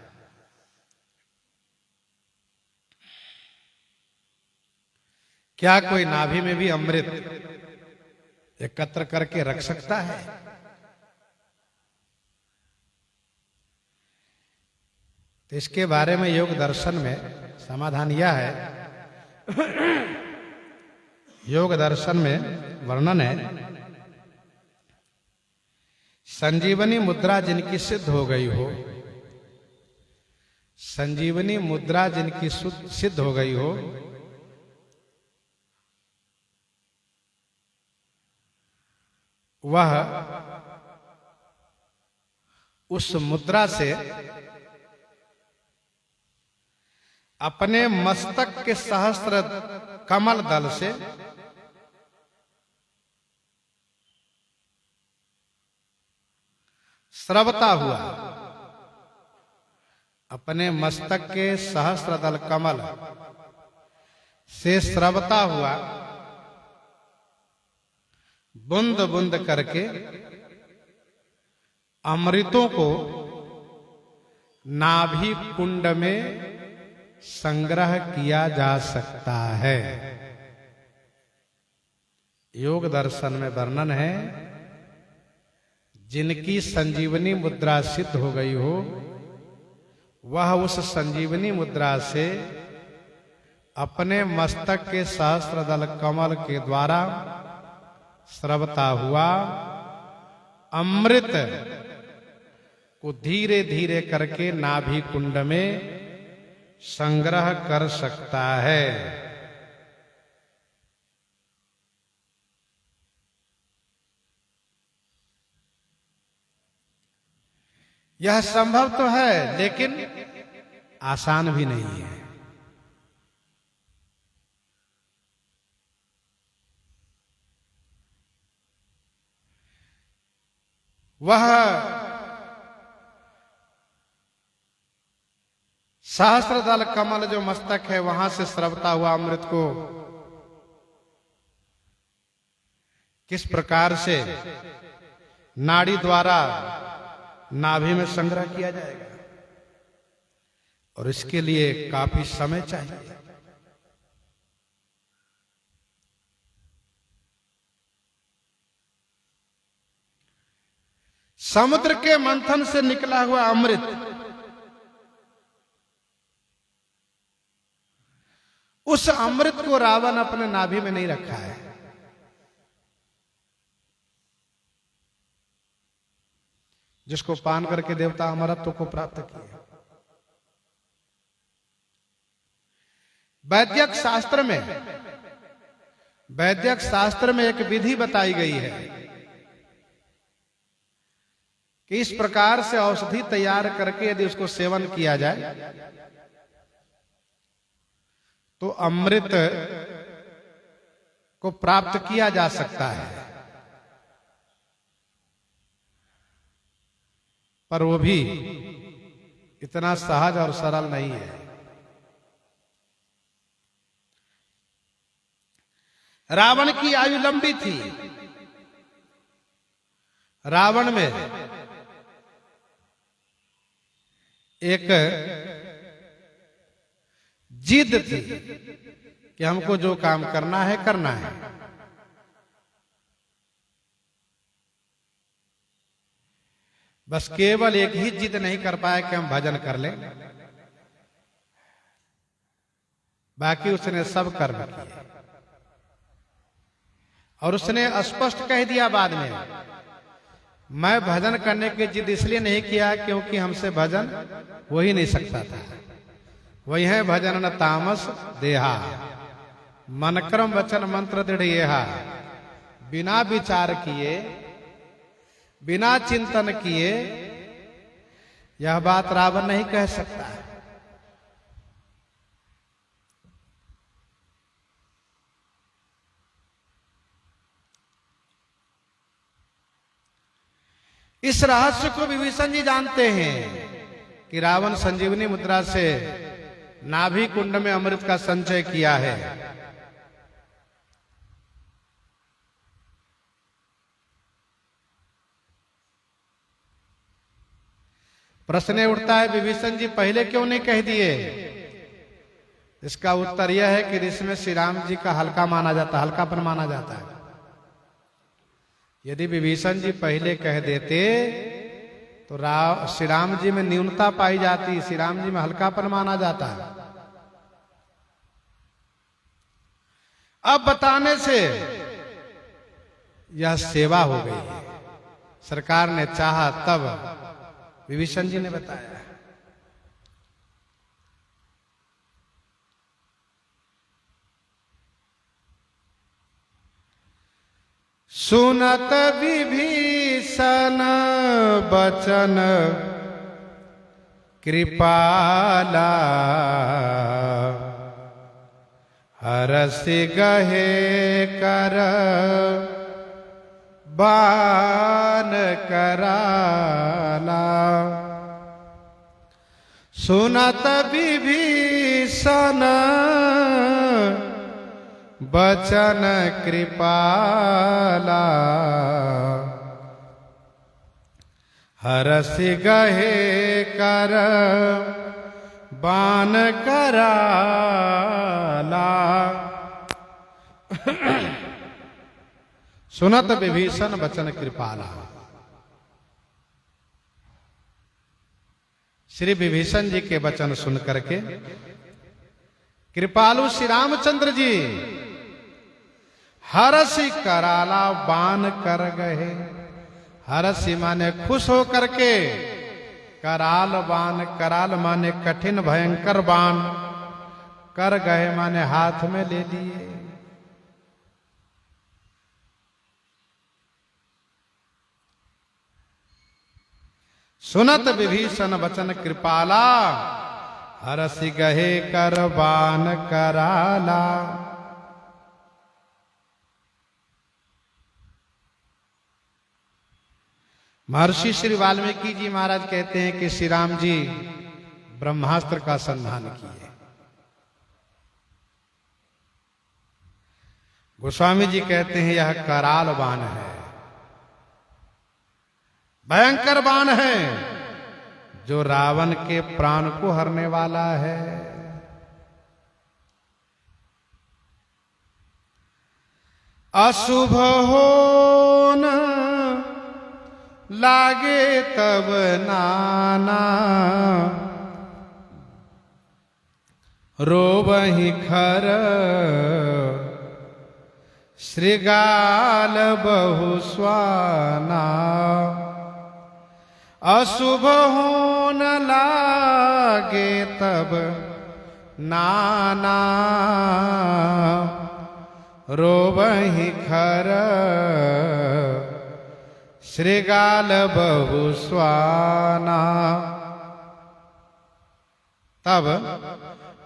क्या कोई नाभि में भी अमृत एकत्र करके रख सकता है? तो इसके बारे में योग दर्शन में समाधान यह है। योग दर्शन में वर्णन है, संजीवनी मुद्रा जिनकी सिद्ध हो गई हो, संजीवनी मुद्रा जिनकी सिद्ध हो गई हो, वह उस मुद्रा से अपने मस्तक के सहस्त्र कमल दल से स्रवता हुआ, अपने मस्तक के सहस्त्र दल कमल से स्रवता हुआ बूंद बूंद करके अमृतों को नाभि कुंड में संग्रह किया जा सकता है। योग दर्शन में वर्णन है, जिनकी संजीवनी मुद्रा सिद्ध हो गई हो, वह उस संजीवनी मुद्रा से अपने मस्तक के सहस्त्र दल कमल के द्वारा स्रवता हुआ अमृत को धीरे धीरे करके नाभि कुंड में संग्रह कर सकता है। यह संभव तो है, लेकिन आसान भी नहीं है। वह सहस्त्र दल कमल जो मस्तक है, वहां से स्रवता हुआ अमृत को किस प्रकार से नाड़ी द्वारा नाभि में संग्रह किया जाएगा, और इसके लिए काफी समय चाहिए। समुद्र के मंथन से निकला हुआ अमृत उस अमृत को रावण अपने नाभि में नहीं रखा है। जिसको पान करके देवता अमरत्व को प्राप्त किए। वैद्यक शास्त्र में एक विधि बताई गई है कि इस प्रकार से औषधि तैयार करके यदि उसको सेवन किया जाए तो अमृत को प्राप्त किया जा सकता है, पर वो भी इतना सहज और सरल नहीं है। रावण की आयु लंबी थी। रावण में एक जिद थी कि हमको जो काम करना है करना है। बस केवल एक ही जिद नहीं कर पाया कि हम भजन कर लें, बाकी उसने सब कर्म किए। और उसने स्पष्ट कह दिया बाद में, मैं भजन करने की जिद इसलिए नहीं किया क्योंकि हमसे भजन हो ही नहीं सकता था। वही है भजन न तामस देहा, मन क्रम वचन मंत्र दृढ़ येहा। बिना विचार किए, बिना चिंतन किए यह बात रावण नहीं कह सकता है। इस रहस्य को विभीषण जी जानते हैं कि रावण संजीवनी मुद्रा से नाभि कुंड में अमृत का संचय किया है। प्रश्न उठता है, विभीषण जी पहले क्यों नहीं कह दिए? इसका उत्तर यह है कि इसमें श्री राम जी का हल्का माना जाता, हल्कापन माना जाता है। यदि विभीषण जी पहले कह देते तो श्री राम जी में न्यूनता पाई जाती, श्री राम जी में हल्कापन माना जाता है। अब बताने से यह सेवा हो गई है। सरकार ने चाहा तब विभीषण जी ने बताया। सुनत विभीषण बचन कृपाला हरसि गहे कर बान कराला। सुनत विभीषण बचन कृपाला हरसि गहे कर बान कराला। सुनत विभीषण बचन कृपाला। श्री विभीषण जी के वचन सुन करके कृपालु श्री रामचंद्र जी हरसि कराला बान कर गए। हरसि माने खुश हो करके, कराल बान, कराल माने कठिन भयंकर बान, कर गए माने हाथ में ले लिए। सुनत विभीषण वचन कृपाला हरसि गहे कर बान कराला। महर्षि श्री वाल्मीकि जी महाराज कहते हैं कि श्री राम जी ब्रह्मास्त्र का संधान किए। गोस्वामी जी कहते हैं यह कराल बाण है, भयंकर बाण है, जो रावण के प्राण को हरने वाला है। अशुभ होन लागे तब नाना, रोबहि खर श्रृगाल बहु स्वाना। अशुभ होन लागे तब नाना, रोबहि खर श्रृगाल बहु स्वाना। तब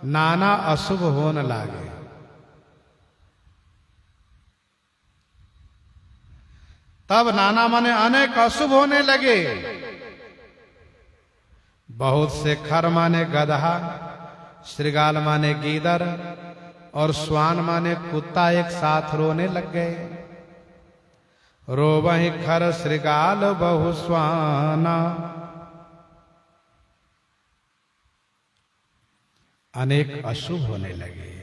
नाना अशुभ होन लागे। तब नाना माने अनेक अशुभ होने लगे। बहुत से खर माने गधा, श्रृगाल माने गीदड़ और स्वान माने कुत्ता एक साथ रोने लग गए। रोबहि खर श्रृगाल बहु स्वाना। अनेक अशुभ होने लगे।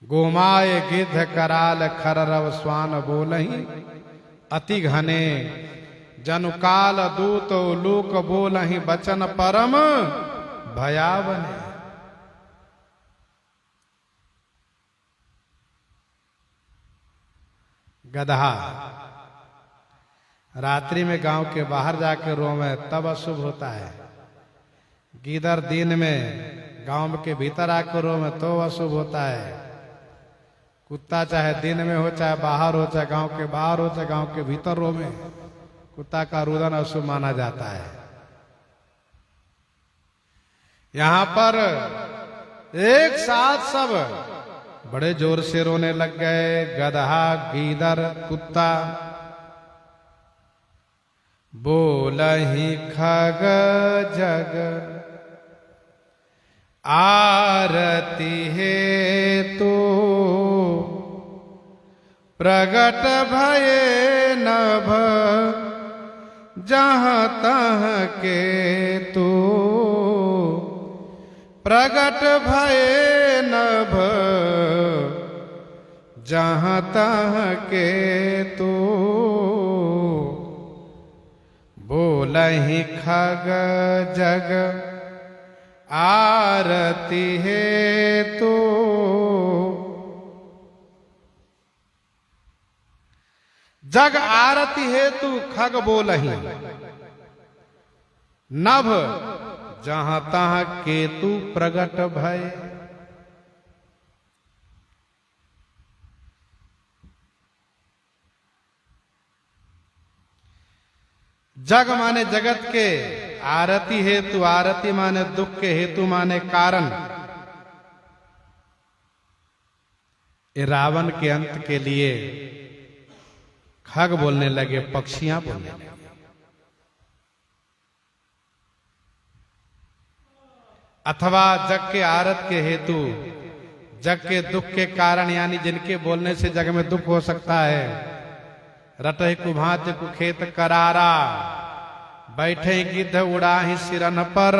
गोमाय गिद्ध कराल खर रव स्वान बोलहि, अति घने जनुकाल दूत लोक बोलहि, बचन परम भयावने। गधा रात्रि में गांव के बाहर जाकर रोवे तब अशुभ होता है। गीदड़ दिन में गांव के भीतर आकर रोवे तो अशुभ होता है। कुत्ता चाहे दिन में हो, चाहे बाहर हो, चाहे गांव के बाहर हो, चाहे गांव के भीतर रोवे, कुत्ता का रुदन अशुभ माना जाता है। यहां पर एक साथ सब बड़े जोर से रोने लग गए। गधा, गीदड़, कुत्ता। बोलहि खग जग आरती हेतु, प्रगट भये नभ जहाँ तहाँ के तू। प्रगट भये नभ जहाँ तहाँ के तू। बोलहि खग जग आरती हेतु, जग आरती हेतु खग बोलहि, नभ जहां तहां केतु प्रगट भय। जग माने जगत के, आरती हेतु, आरती माने दुख के, हेतु माने कारण। ये रावण के अंत के लिए खग बोलने लगे, पक्षियां बोलने लगे। अथवा जग के आरत के हेतु, जग के दुख के कारण, यानी जिनके बोलने से जग में दुख हो सकता है। रटहि कुभात कुखेत करारा, बैठे गिद्ध उड़ाहि सिरन पर,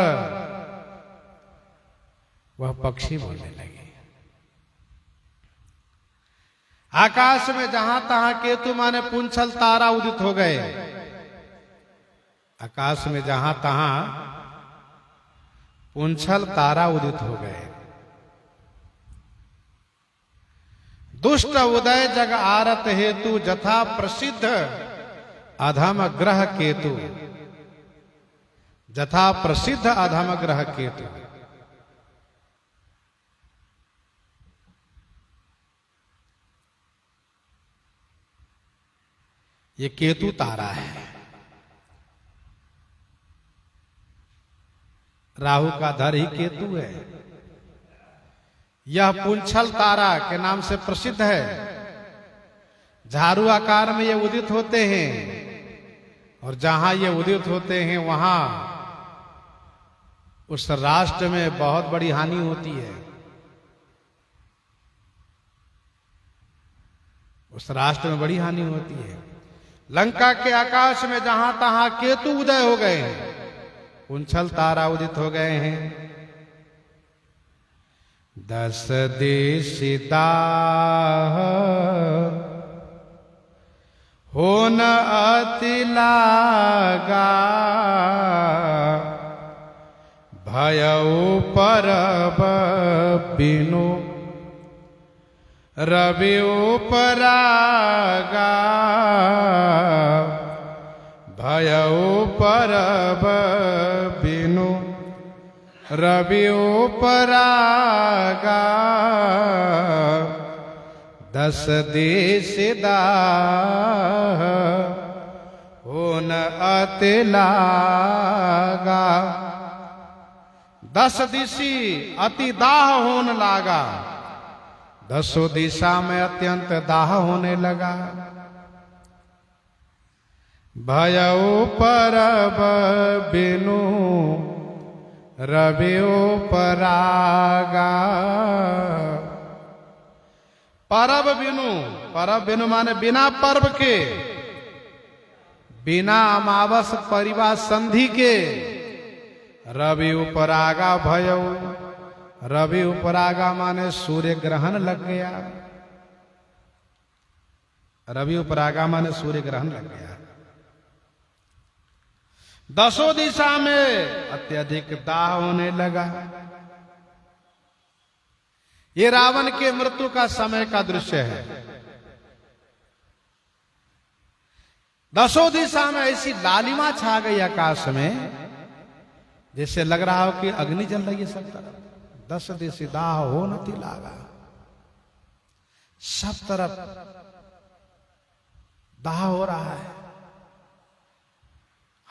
वह पक्षी बोलने लगे। आकाश में जहां तहां केतु माने पुंछल तारा उदित हो गए। आकाश में जहां तहां पुंछल तारा उदित हो गए। दुष्ट उदय जग आरत हेतु, जथा प्रसिद्ध अधम ग्रह केतु, जथा प्रसिद्ध अधम ग्रह केतु। ये केतु तारा है। राहु का धर ही केतु है। यह पुंछल तारा के नाम से प्रसिद्ध है। झाड़ू आकार में ये उदित होते हैं, और जहां ये उदित होते हैं वहां उस राष्ट्र में बहुत बड़ी हानि होती है। उस राष्ट्र में बड़ी हानि होती है। लंका के आकाश में जहां तहां केतु उदय हो गए हैं, पुंछल तारा उदित हो गए हैं। 10 दिश दाह होन अति लागा, भयउ परब बिनु रवि उपरागा, भयउ परब बिनु रवि उपरागा, 10 दिश दाह होन अति लागा। 10 दिशी अति दाह होने लगा। 10 दिशा में अत्यंत दाह होने लगा। भयउ परब बिनु रवि उपरागा। परब बिनु, परब बिनु माने बिना पर्व के, बिना अमावस परिवार संधि के। रवि उपरागा भयउ, रवि उपरागा माने सूर्य ग्रहण लग गया। रवि उपरागा माने सूर्य ग्रहण लग गया। 10 दिशा में अत्यधिक दाह होने लगा। ये रावण के मृत्यु का समय का दृश्य है। 10 दिशा में ऐसी लालिमा छा गई आकाश में, जैसे लग रहा हो कि अग्नि जल रही है सब तरफ। 10 दिशा दाह हो नती लागा, सब तरफ दाह हो रहा है।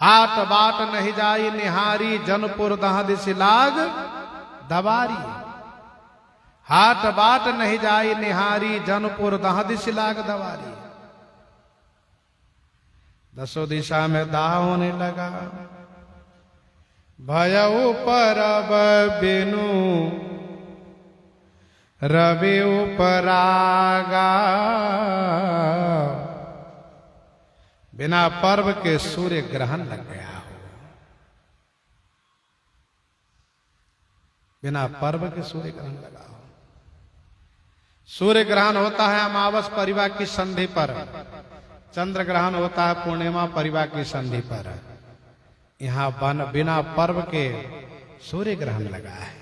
हाट बाट नहीं जाई निहारी, जनपुर दह दिश लाग दबारी। हाट बाट नहीं जाई निहारी, जनपुर दह दिश लाग दबारी। 10 दिशा में दाह होने लगा। भयउ परब बिनु रवि उपरागा। बिना पर्व के सूर्य ग्रहण लग गया हो। बिना पर्व के सूर्य ग्रहण लगा हो। सूर्य ग्रहण होता है अमावस परिवार की संधि पर। चंद्र ग्रहण होता है पूर्णिमा परिवार की संधि पर। यहां बिना पर्व के सूर्य ग्रहण लगा है।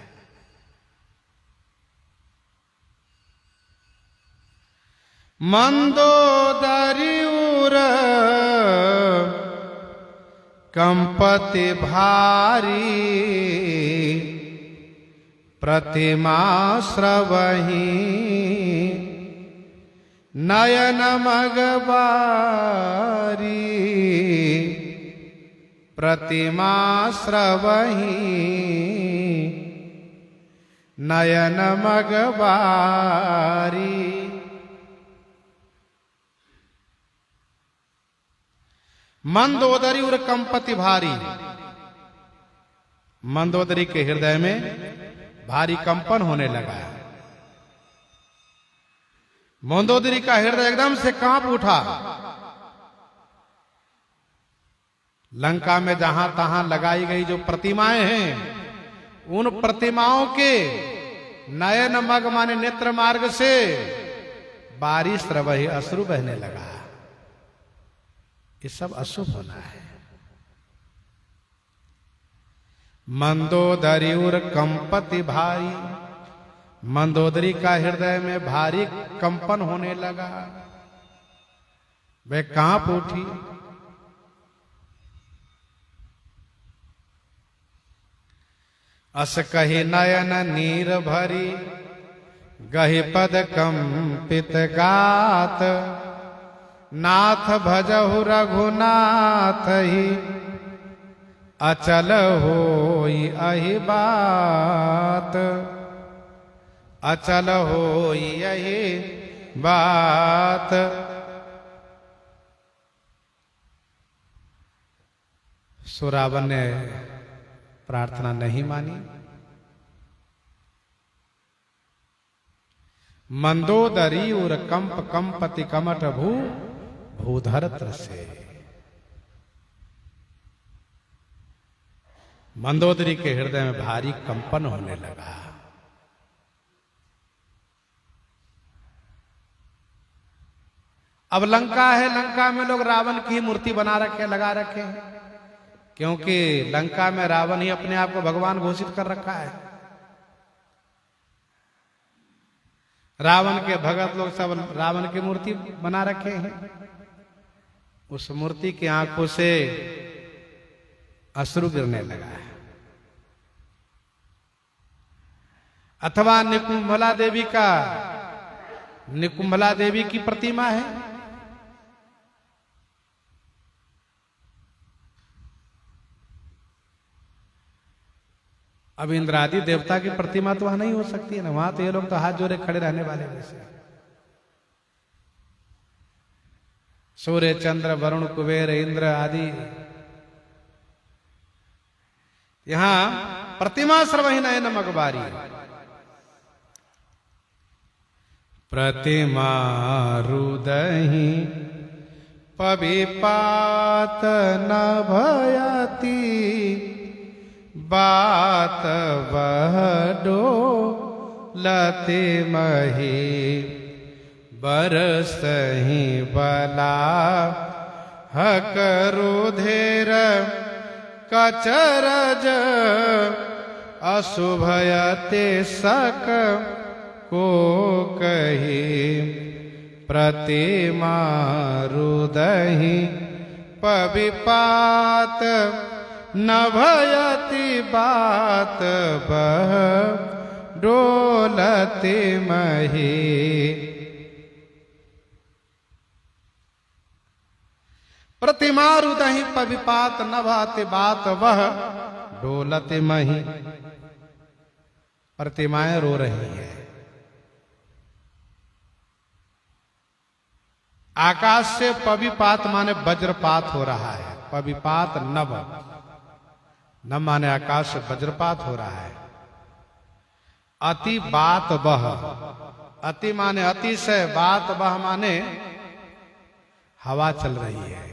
मंदोदरी उर कंपति भारी, प्रतिमा श्रवही नयन मगबारी। प्रतिमा स्रवही नयन मगबारी। मंदोदरी और कंपति भारी, मंदोदरी के हृदय में भारी कंपन होने लगा। मंदोदरी का हृदय एकदम से कांप उठा। लंका में जहां तहां लगाई गई जो प्रतिमाएं हैं, उन प्रतिमाओं के नयन मग माने नेत्र मार्ग से बारिश रवही अश्रु बहने लगा। ये सब अशुभ होना है। मंदोदरी और कंपति भारी, मंदोदरी का हृदय में भारी कंपन होने लगा। वह कांप उठी। अस कही नयन नीर भरी, गहि पद कंपित गात। नाथ भजहु रघुनाथ ही, अचल होई अहि बात। अचल होई अहि बात। सो रावण ने प्रार्थना नहीं मानी। मंदोदरी और कंप कंपति कमट भू भूधरत्र से। मंदोदरी के हृदय में भारी कंपन होने लगा। अब लंका है, लंका में लोग रावण की मूर्ति बना रखे, लगा रखे हैं, क्योंकि लंका में रावण ही अपने आप को भगवान घोषित कर रखा है। रावण के भगत लोग सब रावण की मूर्ति बना रखे हैं। उस मूर्ति की आंखों से अश्रु गिरने लगा है। अथवा निकुंभला देवी की प्रतिमा है। अब इंद्रादि देवता की प्रतिमा तो वहां नहीं हो सकती है ना। वहां तो ये लोग तो हाथ जोड़े खड़े रहने वाले वैसे। सूर्य चंद्र वरुण कुबेर इंद्र आदि, यहां प्रतिमा सर्वहि नयन मगबारी। प्रतिमा रुदहि पविपात न भयति। बात वह डोलते मही, बरसहि बला हक रुधिर। कचरज अशुभयते सक को कही। प्रतिमा रुदहि पविपात न भयति। बात बह डोलते मही। प्रतिमा रुदहि पविपात न भाति। बात वह डोलते मही। प्रतिमाएं रो रही है। आकाश से पविपात माने वज्रपात हो रहा है। पविपात नभ, न माने आकाश से वज्रपात हो रहा है। अति बात बह, अति माने अतिशय, बात बह माने हवा चल रही है।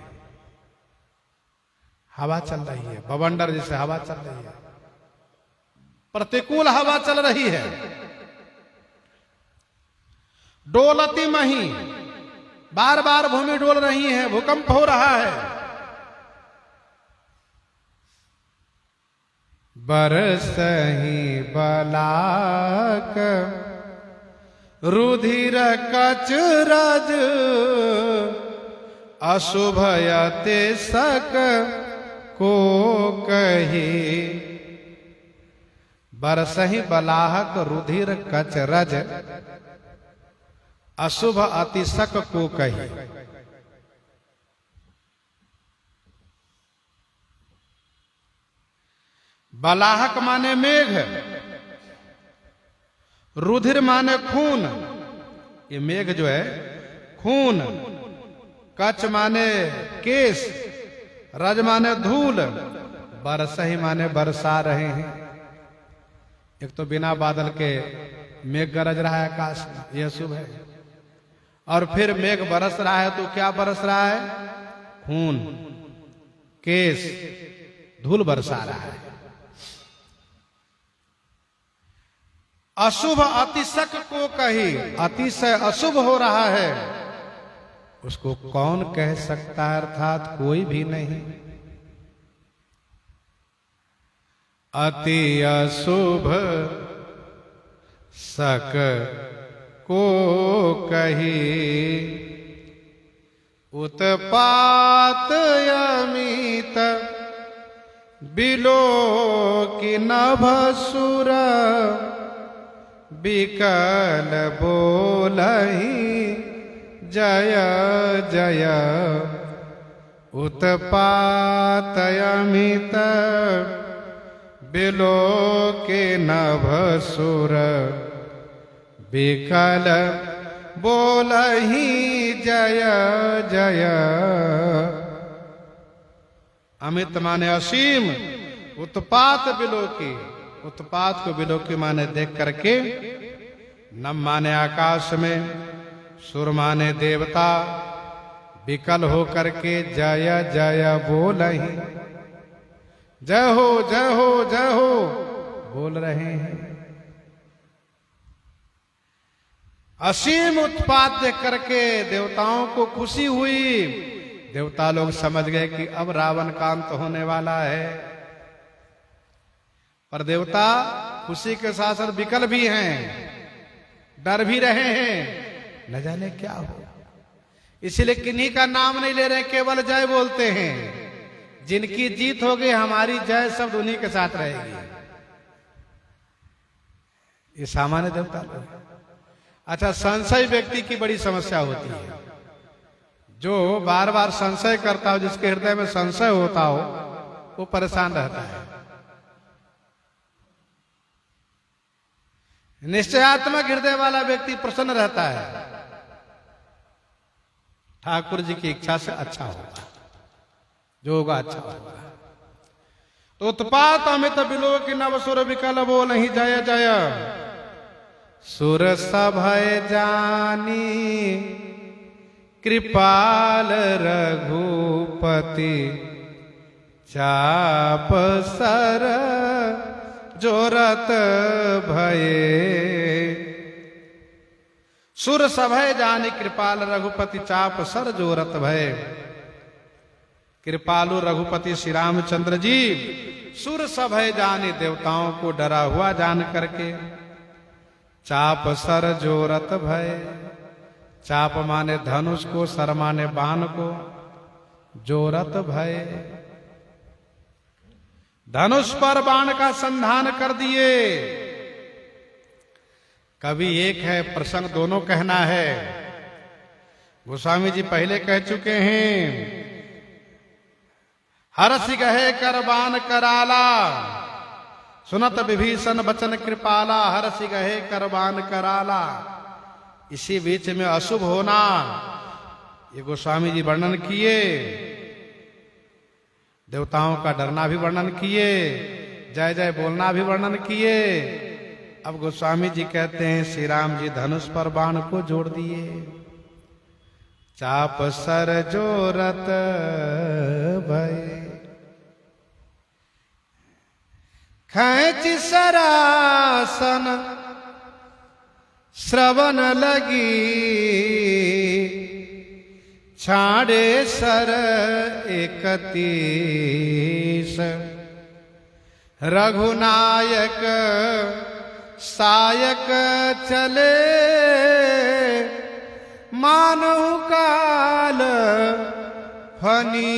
हवा चल रही है, बवंडर जैसे हवा चल रही है, प्रतिकूल हवा चल रही है। डोलती मही, बार बार भूमि डोल रही है, भूकंप हो रहा है। बरसहि बलाक रुधिर कचरज। अशुभयते सक को कही। बरसहि बलाहक रुधिर कचरज। अशुभ अतिशक को कही। बलाहक माने मेघ, रुधिर माने खून, ये मेघ जो है खून, कच माने केश, रज माने धूल, बरसही माने बरसा रहे हैं। एक तो बिना बादल के मेघ गरज रहा है आकाश में, यह शुभ है। और फिर मेघ बरस रहा है तो क्या बरस रहा है? खून, केश, धूल बरसा रहा है। अशुभ अतिशक को कही, अतिशय अशुभ हो रहा है, उसको कौन कह सकता है? अर्थात कोई भी नहीं। अति अशुभ सक को कही, उत्पात अमित बिलो की नभसुर, बिकल बोलही जय जय, उत्पात अमित बिलो के नभसुर, बिकल बोलही जय जय। अमित माने असीम, उत्पात बिलो की, उत्पात को बिलो की माने देख करके, नम माने आकाश में, सुर माने देवता, विकल हो करके जय जय बोलही, जय हो जय हो जय हो बोल रहे हैं। असीम उत्पात देख करके देवताओं को खुशी हुई। देवता लोग समझ गए कि अब रावण का अंत होने वाला है। पर देवता खुशी के साथ साथ विकल भी हैं, डर भी रहे हैं, न जाने क्या हो। इसलिए किन्हीं का नाम नहीं ले रहे, केवल जय बोलते हैं। जिनकी जीत होगी हमारी जय शब्द उन्हीं के साथ रहेगी। ये सामान्य देवता लोग। अच्छा, संशय व्यक्ति की बड़ी समस्या होती है। जो बार बार संशय करता हो, जिसके हृदय में संशय होता हो, वो परेशान रहता है। निश्चयात्मक हृदय वाला व्यक्ति प्रसन्न रहता है। ठाकुर जी की इच्छा से अच्छा होगा, जो होगा अच्छा होगा। तो उत्पात अमित बिलो की नवसुर, विकल बोल नहीं जय जय, सुर सभय जानी कृपाल रघुपति, चाप सर जोरत भये। सुर सभय जानी कृपाल रघुपति, चाप सर जोरत भय। कृपालु रघुपति श्री रामचंद्र जी सुर सभय जानी, देवताओं को डरा हुआ जान करके, चाप सर जोरत भय। चाप माने धनुष को, सर माने बाण को, जोरत भय। धनुष पर बाण का संधान कर दिए। कभी एक है प्रसंग, दोनों कहना है। गोस्वामी जी पहले कह चुके हैं, हरसि गहे कर बाण कराला, सुनत विभीषण बचन कृपाला, हरसि गहे कर बाण कराला। इसी बीच में अशुभ होना, ये गोस्वामी जी वर्णन किए। देवताओं का डरना भी वर्णन किए, जय जय बोलना भी वर्णन किए। अब गोस्वामी जी कहते हैं, श्री राम जी धनुष पर बाण को जोड़ दिए। चाप सर जोरत भय, खैच सरासन श्रवण लगी, छाड़े सर 31 रघुनायक सायक चले, मानहु काल फनीस,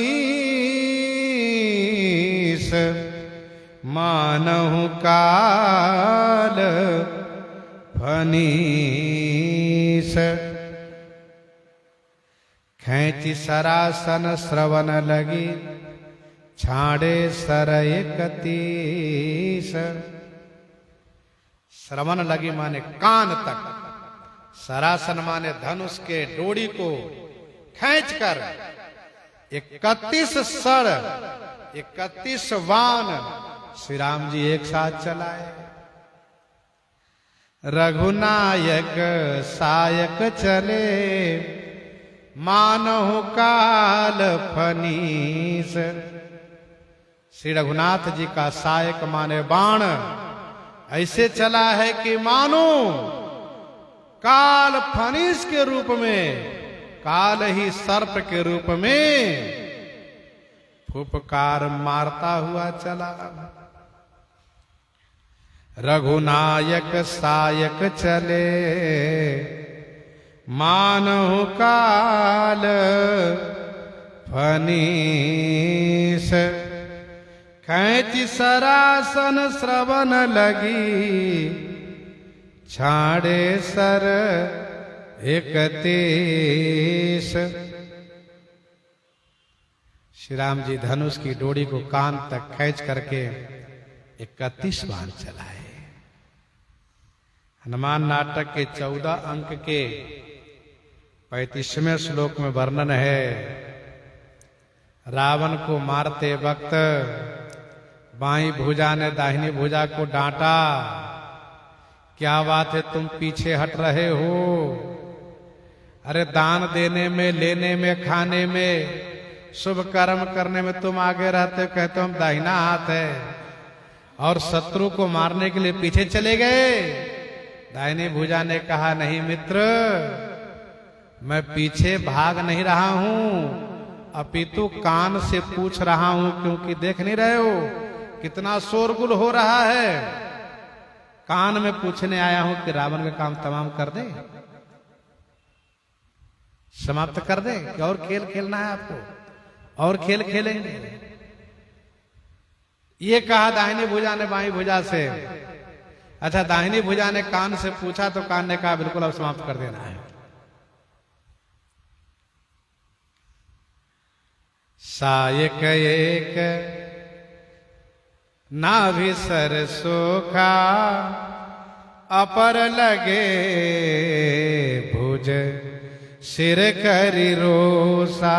मानहु काल फनीस। खैंची सरासन श्रवण लगी, छाड़े सर एकतीस। श्रवण लगी माने कान तक, सरासन माने धनुष के डोरी को खींचकर 31 सर 31 बाण श्री राम जी एक साथ चलाए। रघुनायक सायक चले, मानहु काल फनीस। श्री रघुनाथ जी का सायक माने बाण ऐसे चला है कि मानो काल फनीस के रूप में, काल ही सर्प के रूप में फुफकार मारता हुआ चला। रघुनायक सायक चले, मानहु काल फनीस। खैंचि सरासन श्रवण लगी, छाड़े सर 31। श्री राम जी धनुष की डोरी को कान तक खींच करके 31 बाण चलाए। हनुमान नाटक के 14 अंक के 35वें श्लोक में वर्णन है, रावण को मारते वक्त बाईं भुजा ने दाहिनी भुजा को डांटा, क्या बात है तुम पीछे हट रहे हो? अरे दान देने में, लेने में, खाने में, शुभ कर्म करने में तुम आगे रहते हो, कहते हो हम दाहिना हाथ है, और शत्रु को मारने के लिए पीछे चले गए। दाहिनी भुजा ने कहा नहीं मित्र, मैं पीछे भाग नहीं रहा हूं, अपितु कान से पूछ रहा हूं, क्योंकि देख नहीं रहे हो कितना शोरगुल हो रहा है। कान में पूछने आया हूं कि रावण का काम तमाम कर दे, समाप्त कर दे, कि और खेल खेलना है आपको, और खेल खेलेंगे। ये कहा दाहिनी भुजा ने बाईं भुजा से। अच्छा, दाहिनी भुजा ने कान से पूछा तो कान ने कहा बिल्कुल अब समाप्त कर देना है। सायक एक नाभि सर सोखा, अपर लगे भुज सिर करि रोसा।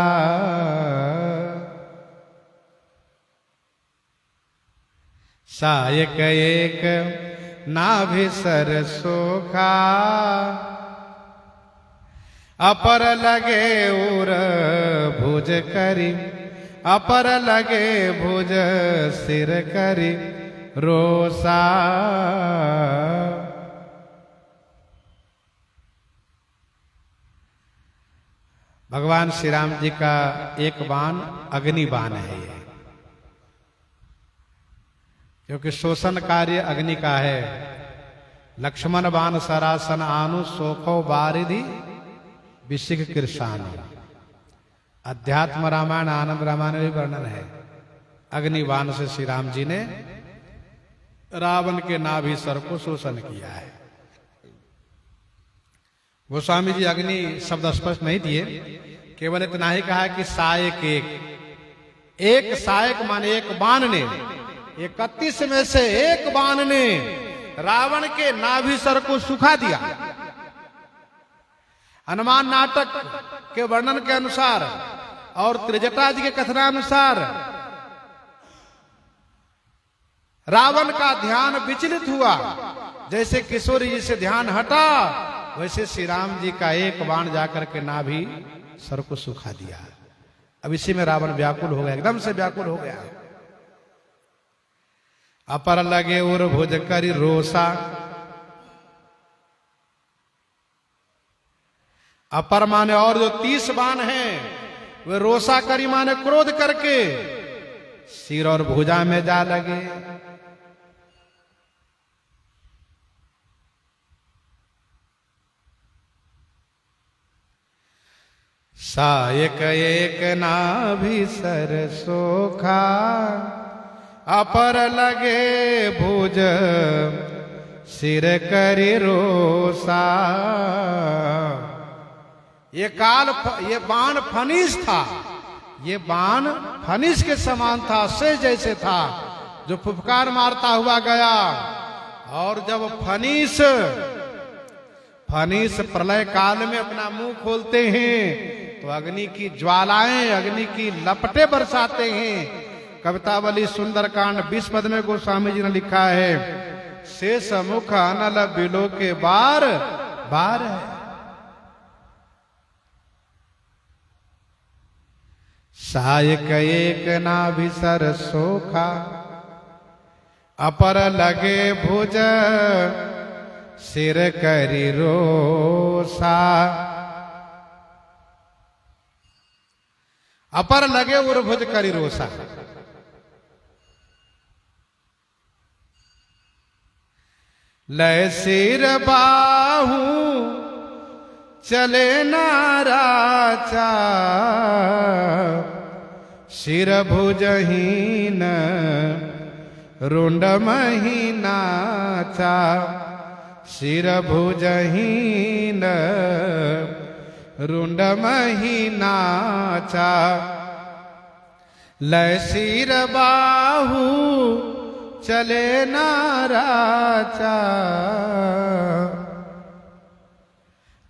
सायक एक नाभि सर सोखा, अपर लगे उर भुज करि, अपर लगे भुज सिर करि रोसा। भगवान श्री राम जी का एक बाण अग्नि बाण है ये, क्योंकि शोषण कार्य अग्नि का है। लक्ष्मण बाण सरासन आनु, सोखो बारिधि विशिख कृषानु। अध्यात्म रामायण आनंद रामायण में भी वर्णन है। अग्निबाण से श्री राम जी ने रावण के नाभि सर को शोषण किया है। गोस्वामी जी अग्नि शब्द स्पष्ट नहीं दिए, केवल इतना ही कहा कि सायक एक सायक माने एक बाण ने, 31 में से एक बाण ने रावण के नाभि सर को सुखा दिया। हनुमान नाटक के वर्णन के अनुसार और त्रिजटा जी के कथनानुसार रावण का ध्यान विचलित हुआ। जैसे किशोरी जी से ध्यान हटा, वैसे श्री राम जी का एक बाण जाकर के नाभि सर को सुखा दिया। अब इसी में रावण व्याकुल हो गया, एकदम से व्याकुल हो गया। अपर लगे उर भुज करि रोसा। अपर माने और जो 30 बाण हैं वे रोसा करी माने क्रोध करके सिर और भुजा में जा लगे। सायक एक नाभि सर सोखा, अपर लगे भुज सिर करि रोसा। ये बाण फनीस था, ये बाण फनिस के समान था, से जैसे था, जो फुफकार मारता हुआ गया। और जब फनिस प्रलय काल में अपना मुंह खोलते हैं तो अग्नि की ज्वालाएं, अग्नि की लपटें बरसाते हैं। कवितावली सुंदरकांड 20 पद में गोस्वामी जी ने लिखा है, शेष मुख अनल बिलो के बार बार है। सायक एक नाभिसर सोखा, अपर लगे भुज सिर करी रोसा। अपर लगे उर्भुज करी रोसा। लय सिर बाहू चले नाराचा, सिर भुजहीन रुंड महीनाचा। सिर भुजहीन रुंड महीनाचा। लय सिर बाहू चले नाराचा।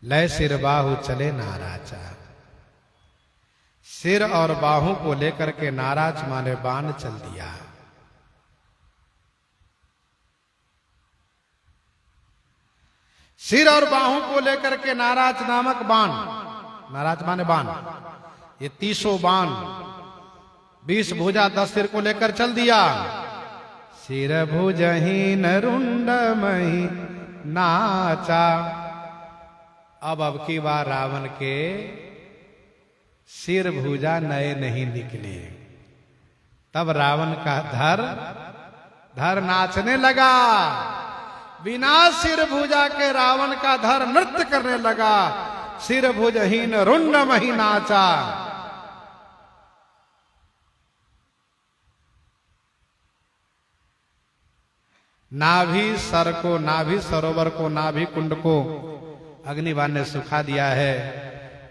लय सिर बाहू चले नाराचा। सिर और बाहू को लेकर के नाराज माने बाण चल दिया। सिर और बाहू को लेकर के नाराज नामक बाण, नाराज माने बाण, ये 30 बाण 20 भुजा 10 सिर को लेकर चल दिया। सिर भुजहीन रुंड मही नाचा। अब की बार रावण के सिर भुजा नए नहीं निकले। तब रावण का धर नाचने लगा। बिना सिर भुजा के रावण का धर नृत्य करने लगा। सिर भुजहीन रुंड मही नाचा। नाभि सर को, नाभि सरोवर को, नाभि कुंड को अग्निबाण ने सुखा दिया है।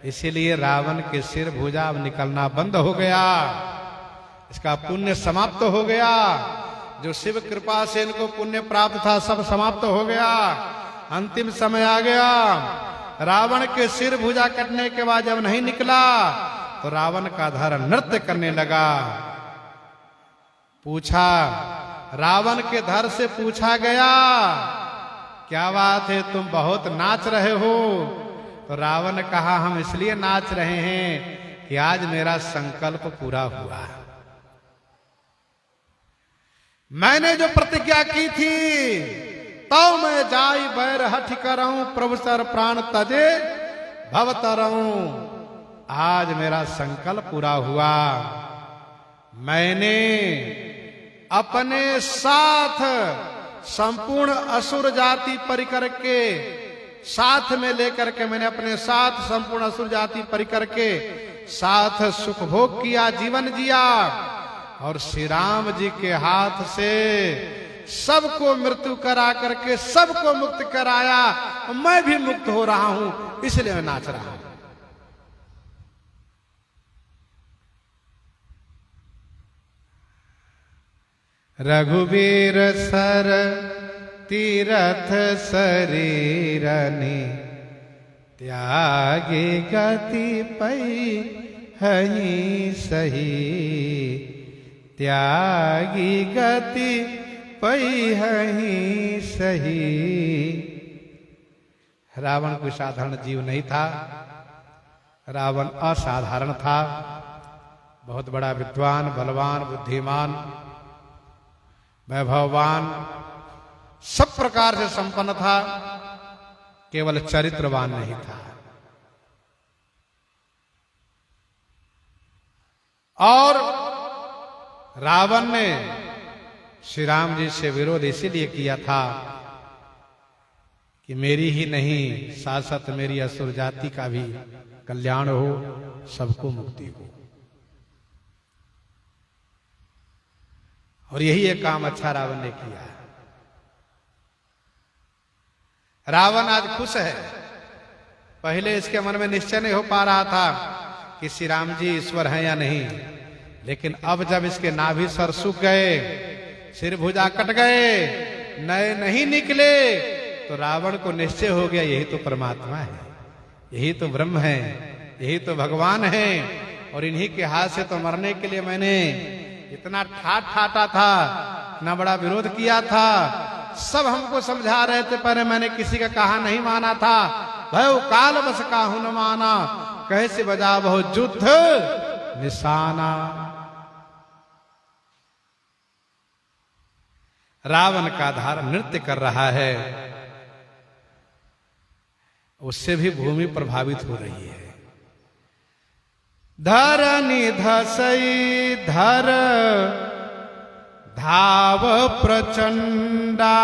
इसीलिए रावण के सिर भुजा अब निकलना बंद हो गया। इसका पुण्य समाप्त हो गया। जो शिव कृपा से इनको पुण्य प्राप्त था सब समाप्त हो गया। अंतिम समय आ गया। रावण के सिर भुजा कटने के बाद जब नहीं निकला तो रावण का धर नृत्य करने लगा। पूछा, रावण के धर से पूछा गया, क्या बात है तुम बहुत नाच रहे हो? तो रावण कहा, हम इसलिए नाच रहे हैं कि आज मेरा संकल्प पूरा हुआ। मैंने जो प्रतिज्ञा की थी, तो मैं जाई बैर हठ करऊं, प्रभु सर प्राण तजे भवतरऊं। आज मेरा संकल्प पूरा हुआ। मैंने अपने साथ संपूर्ण असुर जाति परिकर के साथ में लेकर के, मैंने अपने साथ संपूर्ण असुर जाति परिकर के साथ सुख भोग किया, जीवन जिया। और श्री राम जी के हाथ से सबको मृत्यु करा करके सबको मुक्त कराया। मैं भी मुक्त हो रहा हूं, इसलिए मैं नाच रहा हूं। रघुवीर सर तीरथ शरीरनि, त्यागी गति पई हहीं सही। त्यागी गति पई हहीं सही। रावण कोई साधारण जीव नहीं था। रावण असाधारण था। बहुत बड़ा विद्वान, बलवान, बुद्धिमान, वैभववान, सब प्रकार से संपन्न था। केवल चरित्रवान नहीं था। और रावण ने श्री राम जी से विरोध इसीलिए किया था कि मेरी ही नहीं, साथ साथ मेरी असुर जाति का भी कल्याण हो, सबको मुक्ति हो। और यही एक काम अच्छा रावण ने किया। रावण आज खुश है। पहले इसके मन में निश्चय नहीं हो पा रहा था कि श्री राम जी ईश्वर हैं या नहीं, लेकिन अब जब इसके नाभि सर सूख गए, सिर भुजा कट गए, नए नहीं निकले, तो रावण को निश्चय हो गया यही तो परमात्मा है, यही तो ब्रह्म है, यही तो भगवान है, और इन्हीं के हाथ से तो मरने के लिए मैंने इतना ठाटा था, इतना बड़ा विरोध किया था, सब हमको समझा रहे थे, पहले मैंने किसी का कहा नहीं माना था, भयो काल बस काहू न माना, कैसे बजा बहु युद्ध निशाना। रावण का धार नृत्य कर रहा है, उससे भी भूमि प्रभावित हो रही है। धरनी धसई धर धाव प्रचंडा,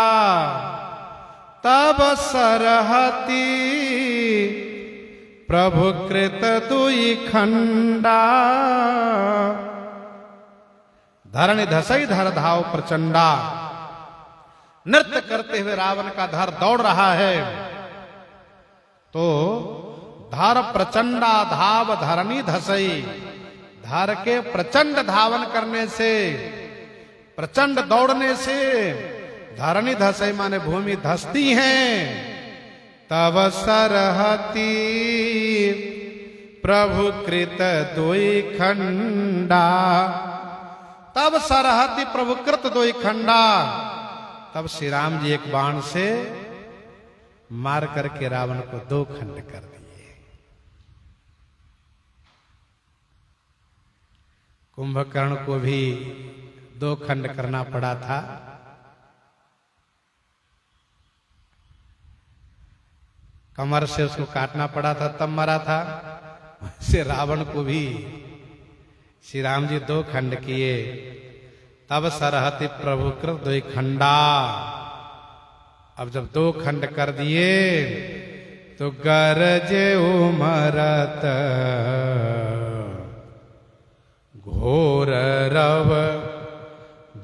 तब सरहती प्रभु कृत दुई खंडा। धरनी धसई धर धाव प्रचंडा, नृत्य करते हुए रावण का धर दौड़ रहा है, तो धर प्रचंडा धाव धरनी धसई, धर के प्रचंड धावन करने से, प्रचंड दौड़ने से धरनी धसई माने भूमि धसती है। तब सरहती प्रभु कृत दुई खंडा, तब सरहती प्रभु कृत दुई खंडा, तब श्री राम जी एक बाण से मार करके रावण को दो खंड कर दिए। कुंभकर्ण को भी दो खंड करना पड़ा था। कमर से उसको काटना पड़ा था, तब मरा था। वैसे रावण को भी श्री राम जी दो खंड किए। तब सरहति प्रभु कृत दो खंडा, अब जब दो खंड कर दिए तो गरजे उमरत घोर रव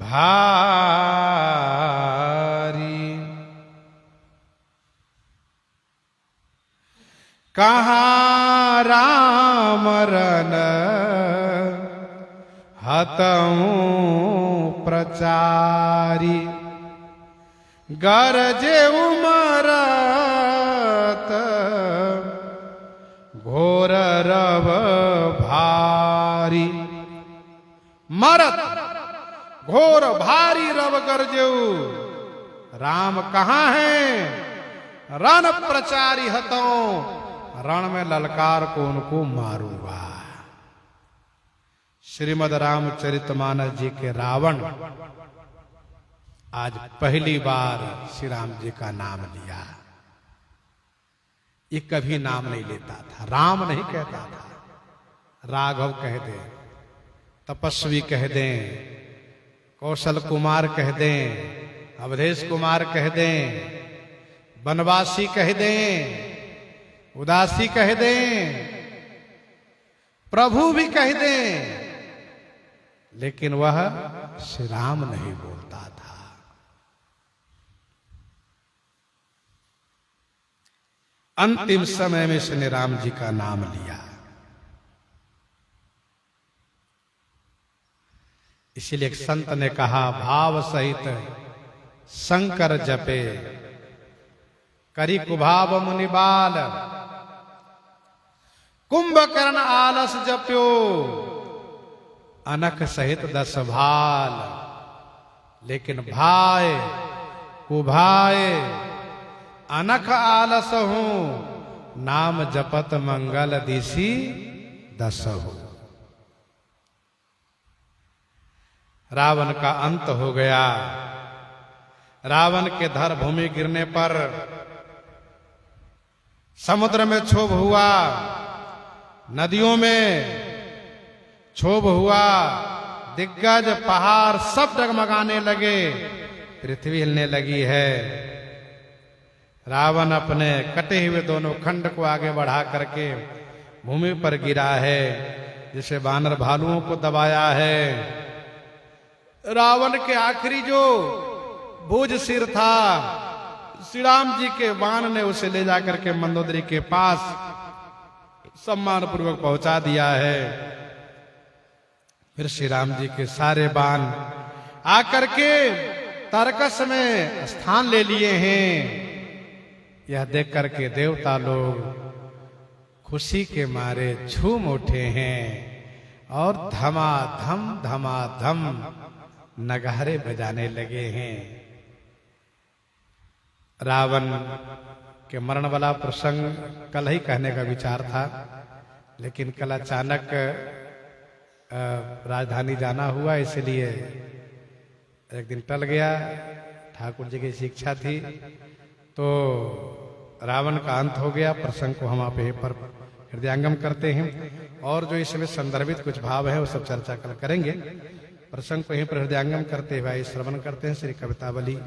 भारी। कहाँ राम रन हतऊ प्रचारी, गरजे उमरत घोर रव भारी। मरत घोर भारी रव गरजेऊ, राम कहाँ है? रण प्रचारी हतो, रण में ललकार को उनको मारूंगा। श्रीमद् रामचरितमानस जी के रावण आज पहली बार श्री राम जी का नाम लिया। ये कभी नाम नहीं लेता था, राम नहीं कहता था, राघव कह दे, तपस्वी कह दें, कौशल कुमार कह दें, अवधेश कुमार कह दें, बनवासी कह दें, उदासी कह दें, प्रभु भी कह दें, लेकिन वह श्री राम नहीं बोलता था। अंतिम समय में श्री राम जी का नाम लिया। इसीलिए एक संत ने कहा, भाव सहित शंकर जपे, करी कुभाव मुनिबाल, कुंभकर्ण आलस जप्यो, अनख सहित 10 भाल। लेकिन भाए कुभाए अनख आलस हूं, नाम जपत मंगल दिशी 10 हो। रावण का अंत हो गया। रावण के धर भूमि गिरने पर समुद्र में क्षोभ हुआ, नदियों में क्षोभ हुआ, दिग्गज पहाड़ सब डगमगाने लगे, पृथ्वी हिलने लगी है। रावण अपने कटे हुए दोनों खंड को आगे बढ़ा करके भूमि पर गिरा है, जिसे वानर भालुओं को दबाया है। रावण के आखिरी जो भुज सिर था, श्री राम जी के बाण ने उसे ले जाकर के मंदोदरी के पास सम्मान पूर्वक पहुंचा दिया है। फिर श्री राम जी के सारे बाण आकर के तारकस में स्थान ले लिए हैं। यह देख करके देवता लोग खुशी के मारे झूम उठे हैं और धमाधम नगारे बजाने लगे हैं। रावण के मरण वाला प्रसंग कल ही कहने का विचार था, लेकिन कल अचानक राजधानी जाना हुआ, इसलिए एक दिन टल गया। ठाकुर जी की शिक्षा थी, तो रावण का अंत हो गया। प्रसंग को हम आप यहीं पर हृदयांगम करते हैं, और जो इसमें संदर्भित कुछ भाव है वो सब चर्चा कल करेंगे। प्रसंग को यहीं पर हृदयांगम करते हुए श्रवण करते हैं श्री कवितावली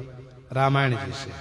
रामायण जी से।